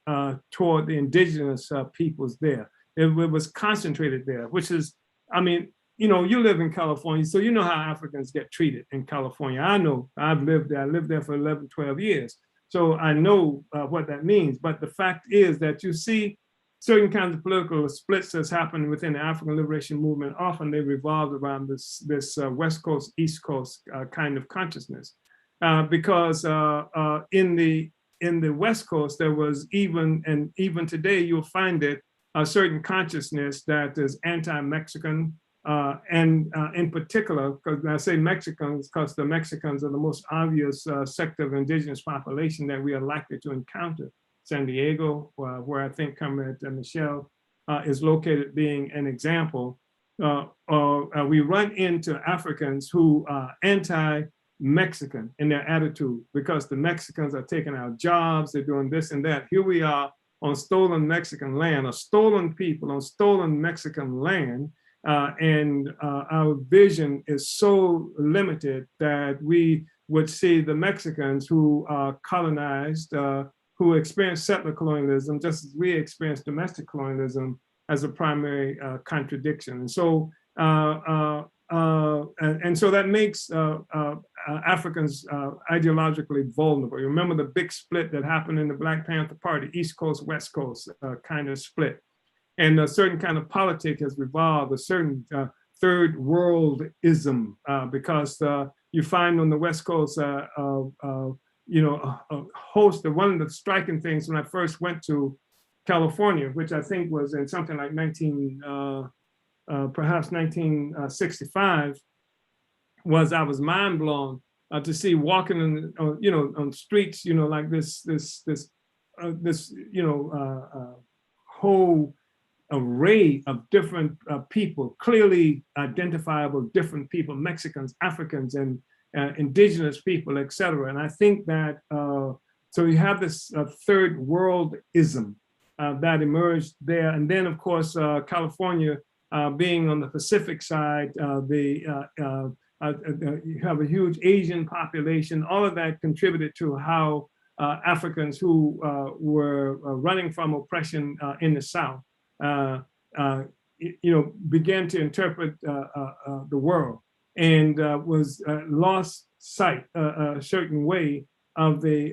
toward the indigenous peoples there. It was concentrated there, which is, I mean, you know, you live in California, so you know how Africans get treated in California. I know, I've lived there. I lived there for 11, 12 years. So I know what that means. But the fact is that you see certain kinds of political splits that's happened within the African liberation movement. Often they revolved around this West Coast, East Coast kind of consciousness. Because in the West Coast, there was even today, you'll find it, a certain consciousness that is anti-Mexican, and in particular, because I say Mexicans, because the Mexicans are the most obvious sector of indigenous population that we are likely to encounter. San Diego, where I think Comrade Michelle is located, being an example. We run into Africans who are anti-Mexican in their attitude, because the Mexicans are taking our jobs, they're doing this and that. Here we are on stolen Mexican land, or stolen people on stolen Mexican land, and our vision is so limited that we would see the Mexicans who are colonized, who experienced settler colonialism, just as we experienced domestic colonialism, as a primary contradiction. And so, so that makes Africans ideologically vulnerable. You remember the big split that happened in the Black Panther Party, East Coast, West Coast kind of split. And a certain kind of politic has revolved, a certain third worldism, because you find on the West Coast, you know, a host of, one of the striking things when I first went to California, which I think was in something like perhaps 1965, was I was mind blown to see walking in, you know, on streets, you know, like this whole array of different people, clearly identifiable different people, Mexicans, Africans, and indigenous people, et cetera. And I think that, so you have this third worldism that emerged there. And then of course, California being on the Pacific side, you have a huge Asian population. All of that contributed to how Africans who were running from oppression in the South, you know, began to interpret the world, and was lost sight a certain way of the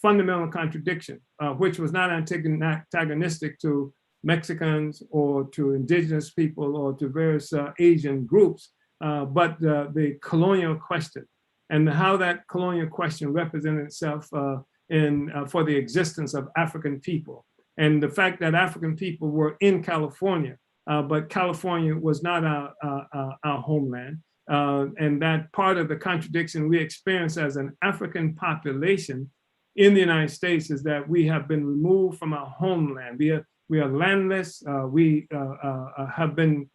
fundamental contradiction, which was not antagonistic to Mexicans or to indigenous people or to various Asian groups, but the colonial question, and how that colonial question represented itself for the existence of African people. And the fact that African people were in California, but California was not our homeland. And that part of the contradiction we experience as an African population in the United States is that we have been removed from our homeland. We are landless. We have been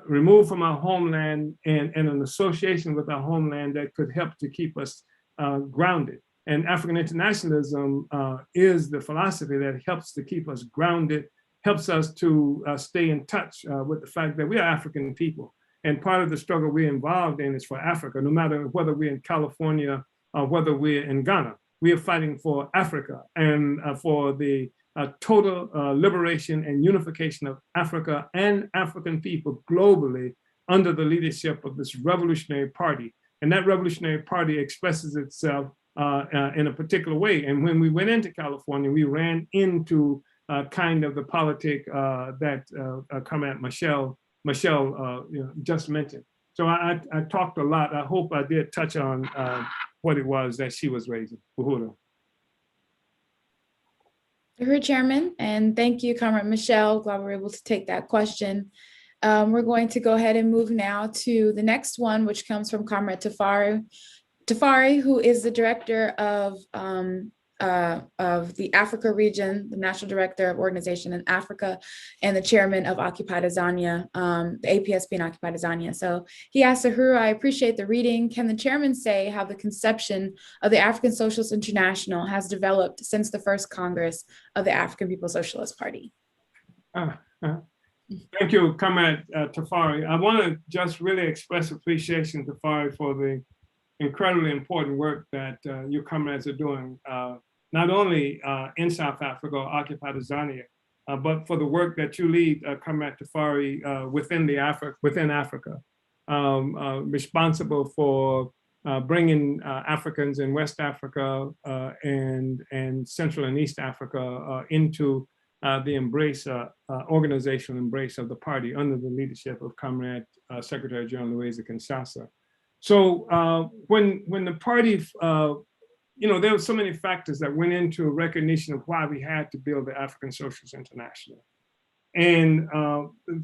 removed from our homeland, and an association with our homeland that could help to keep us grounded. And African internationalism is the philosophy that helps to keep us grounded, helps us to stay in touch with the fact that we are African people. And part of the struggle we're involved in is for Africa, no matter whether we're in California or whether we're in Ghana. we are fighting for Africa and for the total liberation and unification of Africa and African people globally under the leadership of this revolutionary party. And that revolutionary party expresses itself in a particular way. And when we went into California, we ran into kind of the politic that Comrade Michelle just mentioned. So I talked a lot. I hope I did touch on what it was that she was raising. Uhuru. Her Chairman, and thank you, Comrade Michelle. Glad we were able to take that question. We're going to go ahead and move now to the next one, which comes from Comrade Tafari, who is the director of the Africa region, the National Director of Organization in Africa, and the chairman of Occupied Azania, the APSP and Occupied Azania. So he asked Uhuru, I appreciate the reading. Can the chairman say how the conception of the African Socialist International has developed since the first Congress of the African People's Socialist Party? Thank you, Comrade Tafari. I want to just really express appreciation, Tafari, for the incredibly important work that your comrades are doing, not only in South Africa, Occupied Azania, but for the work that you lead, Comrade Tafari, within Africa, responsible for bringing Africans in West Africa and Central and East Africa into the embrace, organizational embrace of the party under the leadership of Comrade Secretary General Louisa Kinshasa. So when the party, there were so many factors that went into recognition of why we had to build the African Socialist International. And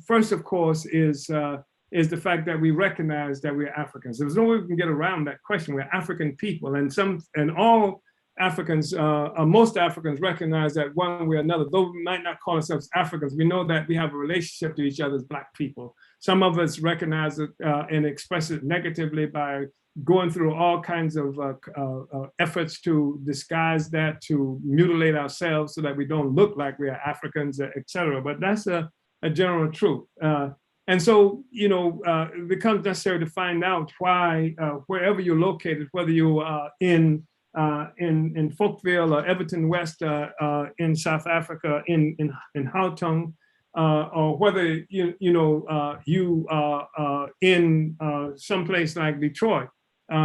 first, of course, is the fact that we recognize that we're Africans. There's no way we can get around that question. We're African people, and all Africans, most Africans recognize that one way or another, though we might not call ourselves Africans, we know that we have a relationship to each other as Black people. Some of us recognize it and express it negatively by going through all kinds of efforts to disguise that, to mutilate ourselves so that we don't look like we are Africans, et cetera. But that's a general truth. And so, it becomes necessary to find out why, wherever you're located, whether you are in Folkville or Everton West in South Africa, in Gauteng, or whether you are in someplace like Detroit,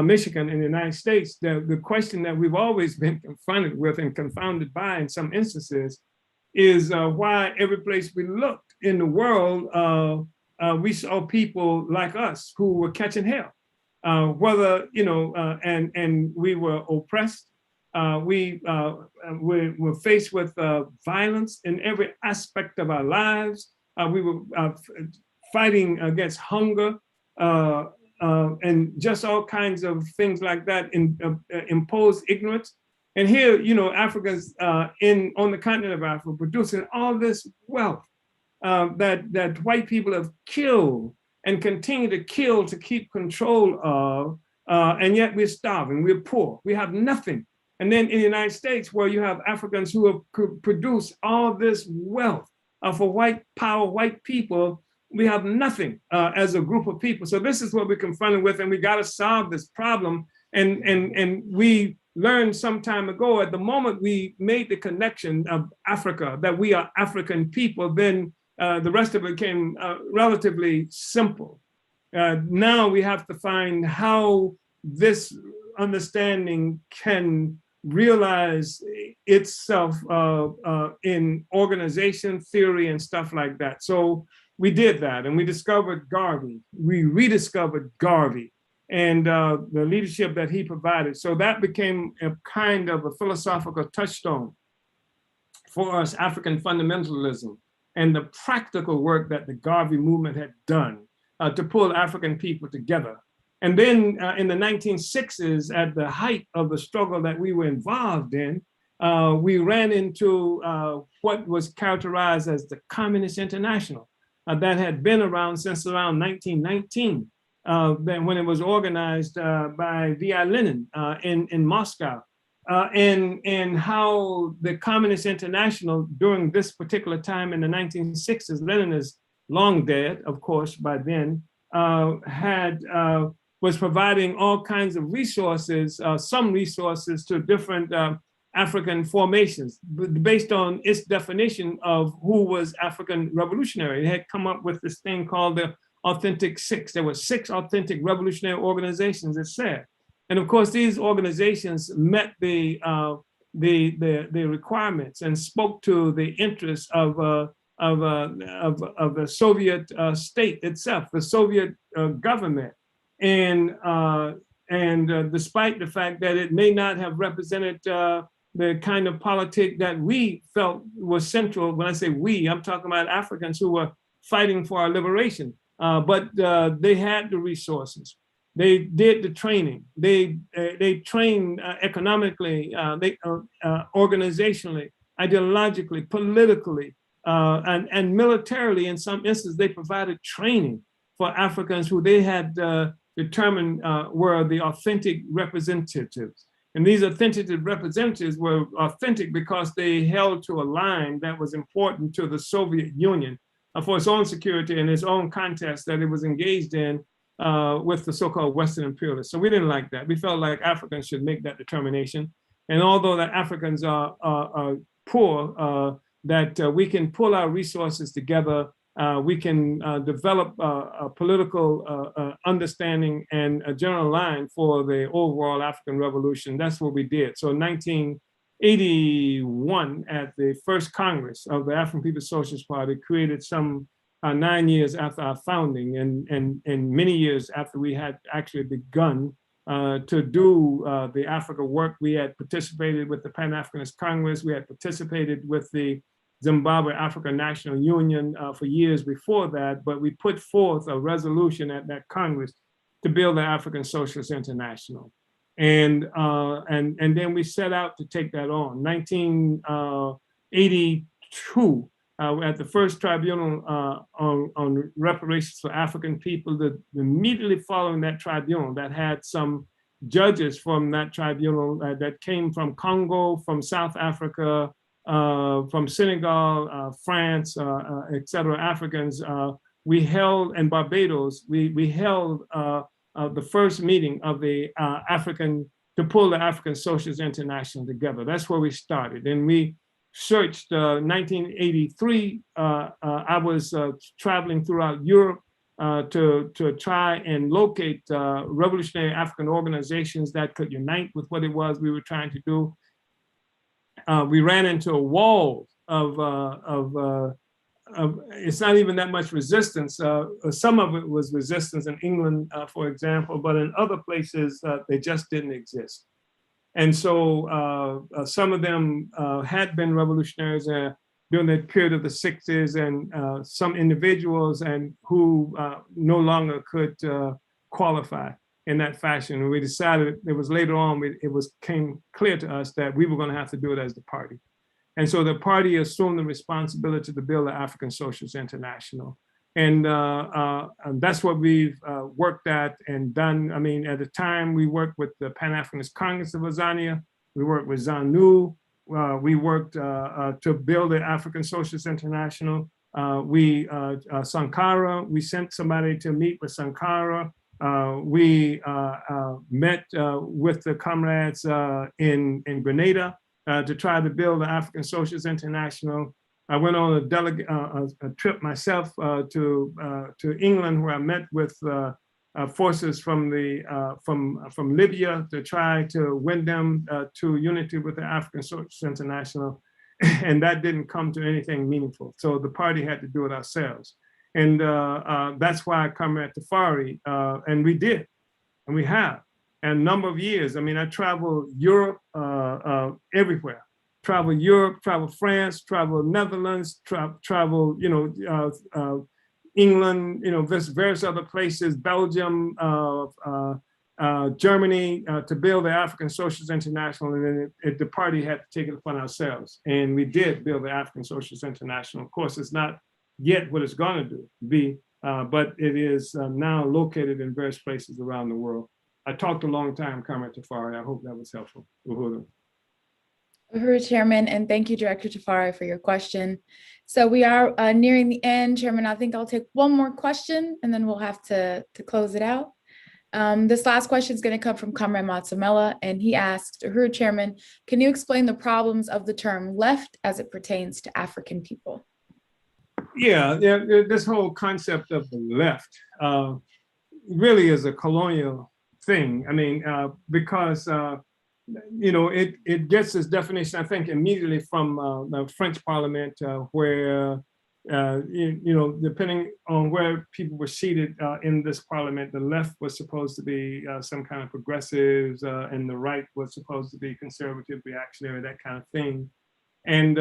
Michigan in the United States, the question that we've always been confronted with and confounded by in some instances is why every place we looked in the world, we saw people like us who were catching hell. Whether, and we were oppressed, we were faced with violence in every aspect of our lives. We were fighting against hunger and just all kinds of things like that, imposed ignorance. And here, Africans on the continent of Africa producing all this wealth that white people have killed and continue to kill to keep control of, and yet we're starving, we're poor, we have nothing. And then in the United States, where you have Africans who have produced all this wealth for white power, white people, we have nothing as a group of people. So this is what we're confronted with, and we got to solve this problem. And we learned some time ago, at the moment we made the connection of Africa, that we are African people, then the rest of it became relatively simple. Now we have to find how this understanding can realize itself in organization theory and stuff like that. So we did that, and we discovered Garvey. We rediscovered Garvey and the leadership that he provided. So that became a kind of a philosophical touchstone for us, African fundamentalism, and the practical work that the Garvey movement had done to pull African people together. And then in the 1960s, at the height of the struggle that we were involved in, we ran into what was characterized as the Communist International that had been around since around 1919, when it was organized by V.I. Lenin in Moscow. And how the Communist International during this particular time in the 1960s, Lenin is long dead, of course, by then, had was providing all kinds of resources, some resources to different African formations based on its definition of who was African revolutionary. It had come up with this thing called the Authentic Six. There were 6 authentic revolutionary organizations, it said. And of course, these organizations met the requirements and spoke to the interests of the Soviet state itself, the Soviet government. And despite the fact that it may not have represented the kind of politic that we felt was central. When I say we, I'm talking about Africans who were fighting for our liberation. But they had the resources. They did the training. They trained economically, organizationally, ideologically, politically, and militarily. In some instances, they provided training for Africans who they had determined were the authentic representatives. And these authentic representatives were authentic because they held to a line that was important to the Soviet Union for its own security and its own contest that it was engaged in with the so-called Western imperialists. So we didn't like that. We felt like Africans should make that determination. And although that Africans are poor, that we can pull our resources together, we can develop a political understanding and a general line for the overall African revolution. That's what we did. So in 1981, at the first Congress of the African People's Socialist Party, created some 9 years after our founding and many years after we had actually begun to do the Africa work. We had participated with the Pan-Africanist Congress. We had participated with the Zimbabwe African National Union for years before that, but we put forth a resolution at that Congress to build the African Socialist International. And then we set out to take that on. 1982, at the first tribunal on reparations for African people, immediately following that tribunal that had some judges from that tribunal that came from Congo, from South Africa, from Senegal, France, et cetera, Africans, we held, and Barbados, we held the first meeting of the to pull the African Socialist International together. That's where we started. And we searched 1983. I was traveling throughout Europe to try and locate revolutionary African organizations that could unite with what it was we were trying to do. We ran into a wall of it's not even that much resistance. Some of it was resistance in England, for example, but in other places, they just didn't exist. And so some of them had been revolutionaries during the period of the 60s, and some individuals and who no longer could qualify in that fashion. And we decided, it was later on, it came clear to us that we were going to have to do it as the party. And so the party assumed the responsibility to build the African Socialist International. And that's what we've worked at and done. I mean, at the time, we worked with the Pan-Africanist Congress of Azania. We worked with ZANU. We worked to build the African Socialist International. Sankara, we sent somebody to meet with Sankara. We met with the comrades in Grenada to try to build the African Socialist International. I went on a trip myself to England, where I met with forces from Libya to try to win them to unity with the African Socialist International, and that didn't come to anything meaningful. So the party had to do it ourselves, and that's why Comrade Tafari, and we did, and we have, and a number of years. I mean, I traveled Europe, everywhere. Travel Europe, travel France, travel Netherlands, travel, England, various other places, Belgium, Germany, to build the African Socialist International. And then the party had to take it upon ourselves. And we did build the African Socialist International. Of course, it's not yet what it's going to be, but it is now located in various places around the world. I talked a long time, Comrade Tafari. I hope that was helpful. Uhuru. Uhuru, Chairman, and thank you, Director Tafari, for your question. So we are nearing the end, Chairman. I think I'll take one more question and then we'll have to close it out. This last question is going to come from Comrade Matsamela, and he asked, Uhuru Chairman, can you explain the problems of the term left as it pertains to African people? Yeah, this whole concept of the left really is a colonial thing. I mean, because it gets its definition, I think, immediately from the French Parliament, where depending on where people were seated in this parliament, the left was supposed to be some kind of progressives, and the right was supposed to be conservative, reactionary, that kind of thing. And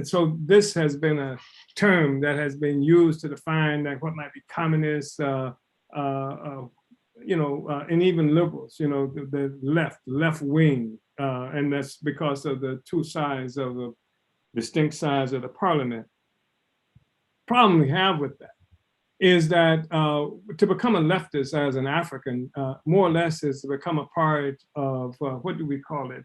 so this has been a term that has been used to define like what might be communists, and even liberals, the left wing, and that's because of the two sides of the distinct sides of the parliament. Problem we have with that is that to become a leftist as an African, more or less is to become a part of, what do we call it?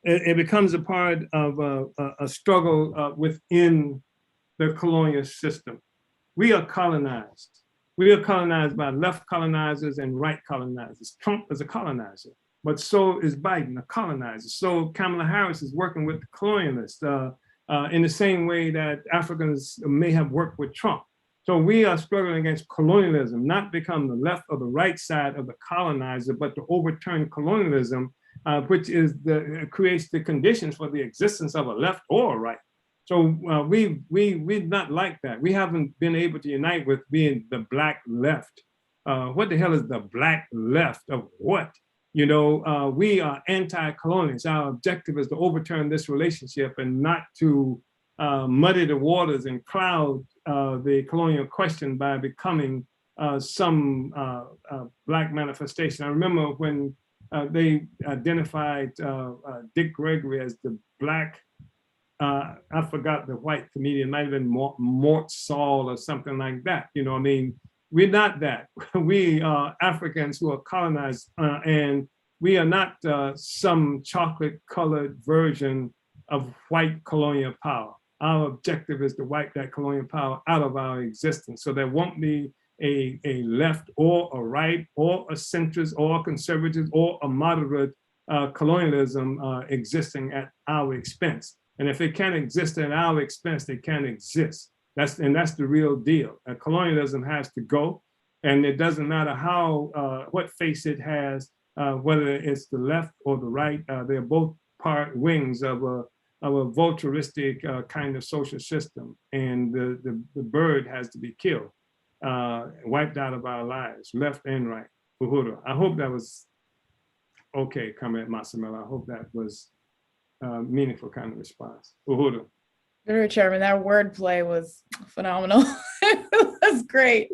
It becomes a part of a struggle within the colonial system. We are colonized. We are colonized by left colonizers and right colonizers. Trump is a colonizer, but so is Biden, a colonizer. So Kamala Harris is working with the colonialists in the same way that Africans may have worked with Trump. So we are struggling against colonialism, not become the left or the right side of the colonizer, but to overturn colonialism, which is creates the conditions for the existence of a left or a right. So we're not like that. We haven't been able to unite with being the black left. What the hell is the black left of what? We are anti-colonialists. Our objective is to overturn this relationship and not to muddy the waters and cloud the colonial question by becoming some black manifestation. I remember when they identified Dick Gregory as the black, I forgot the white comedian, might have been Mort Saul or something like that. We're not that. We are Africans who are colonized, and we are not some chocolate-colored version of white colonial power. Our objective is to wipe that colonial power out of our existence. So there won't be a left or a right or a centrist or a conservative or a moderate colonialism existing at our expense. And if it can't exist at our expense, they can't exist. That's the real deal. Colonialism has to go, and it doesn't matter what face it has, whether it's the left or the right. They're both wings of a vulturistic kind of social system, and the bird has to be killed, wiped out of our lives, left and right. Uhuru. I hope that was okay, Comrade Matsamela. I hope that was a meaningful kind of response. Uhuru. Uhuru Chairman, that wordplay was phenomenal. It was great.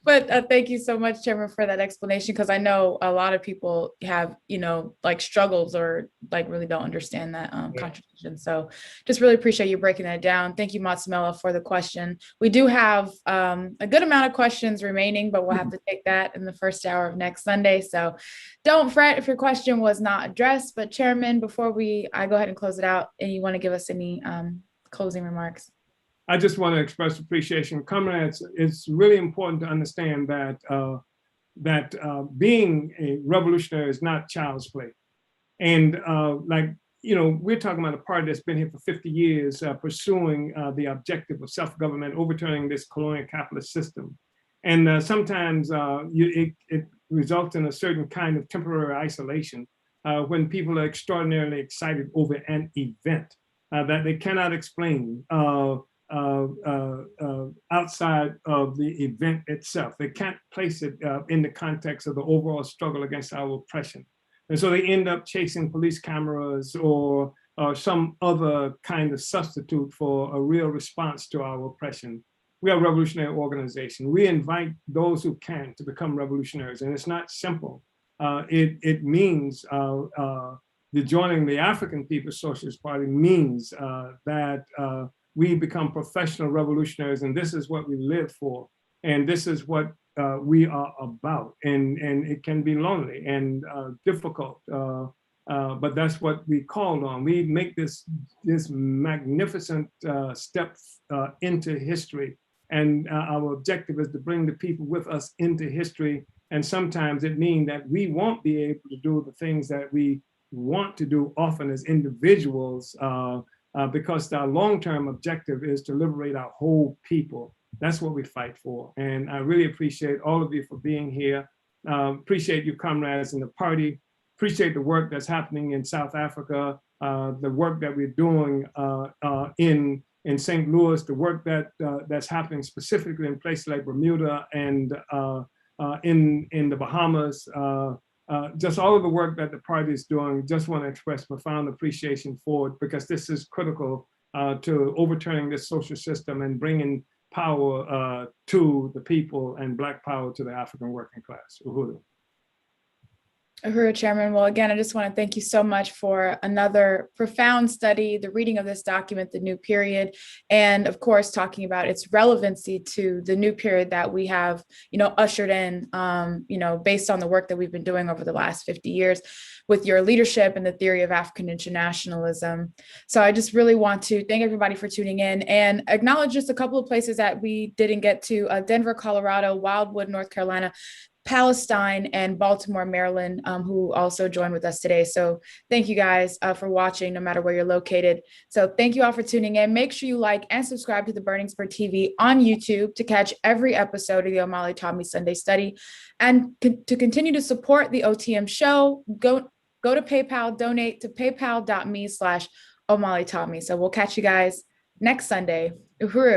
But thank you so much, Chairman, for that explanation, because I know a lot of people have, like struggles or like really don't understand that contradiction. So just really appreciate you breaking that down. Thank you, Matsamela, for the question. We do have a good amount of questions remaining, but we'll have to take that in the first hour of next Sunday. So don't fret if your question was not addressed. But Chairman, before I go ahead and close it out, and you want to give us any closing remarks? I just want to express appreciation. Comrades, it's really important to understand that being a revolutionary is not child's play. And we're talking about a party that's been here for 50 years, pursuing the objective of self-government, overturning this colonial capitalist system. And sometimes it results in a certain kind of temporary isolation when people are extraordinarily excited over an event that they cannot explain outside of the event itself. They can't place it in the context of the overall struggle against our oppression. And so they end up chasing police cameras or some other kind of substitute for a real response to our oppression. We are a revolutionary organization. We invite those who can to become revolutionaries, and it's not simple. It means the joining the African People's Socialist Party means that we become professional revolutionaries, and this is what we live for, and this is what we are about. And it can be lonely and difficult, but that's what we called on. We make this magnificent step into history And our objective is to bring the people with us into history. And sometimes it means that we won't be able to do the things that we want to do often as individuals, because our long-term objective is to liberate our whole people. That's what we fight for. And I really appreciate all of you for being here. Appreciate you comrades in the party. Appreciate the work that's happening in South Africa, the work that we're doing in St. Louis, the work that's happening specifically in places like Bermuda and in the Bahamas. Just all of the work that the party is doing. Just want to express profound appreciation for it, because this is critical to overturning this social system and bringing power to the people and Black power to the African working class. Uhuru. Uhuru, Chairman. Well, again, I just want to thank you so much for another profound study, the reading of this document, The New Period, and of course, talking about its relevancy to the new period that we have, ushered in, based on the work that we've been doing over the last 50 years with your leadership and the theory of African internationalism. So I just really want to thank everybody for tuning in and acknowledge just a couple of places that we didn't get to: Denver, Colorado, Wildwood, North Carolina, Palestine, and Baltimore, Maryland, who also joined with us today. So thank you guys for watching, no matter where you're located. So thank you all for tuning in. Make sure you like and subscribe to the Burning Spur TV on YouTube to catch every episode of the Omali Taught Me Sunday Study. And to continue to support the OTM show, go to PayPal, donate to paypal.me/Omali Taught Me. So we'll catch you guys next Sunday. Uhuru.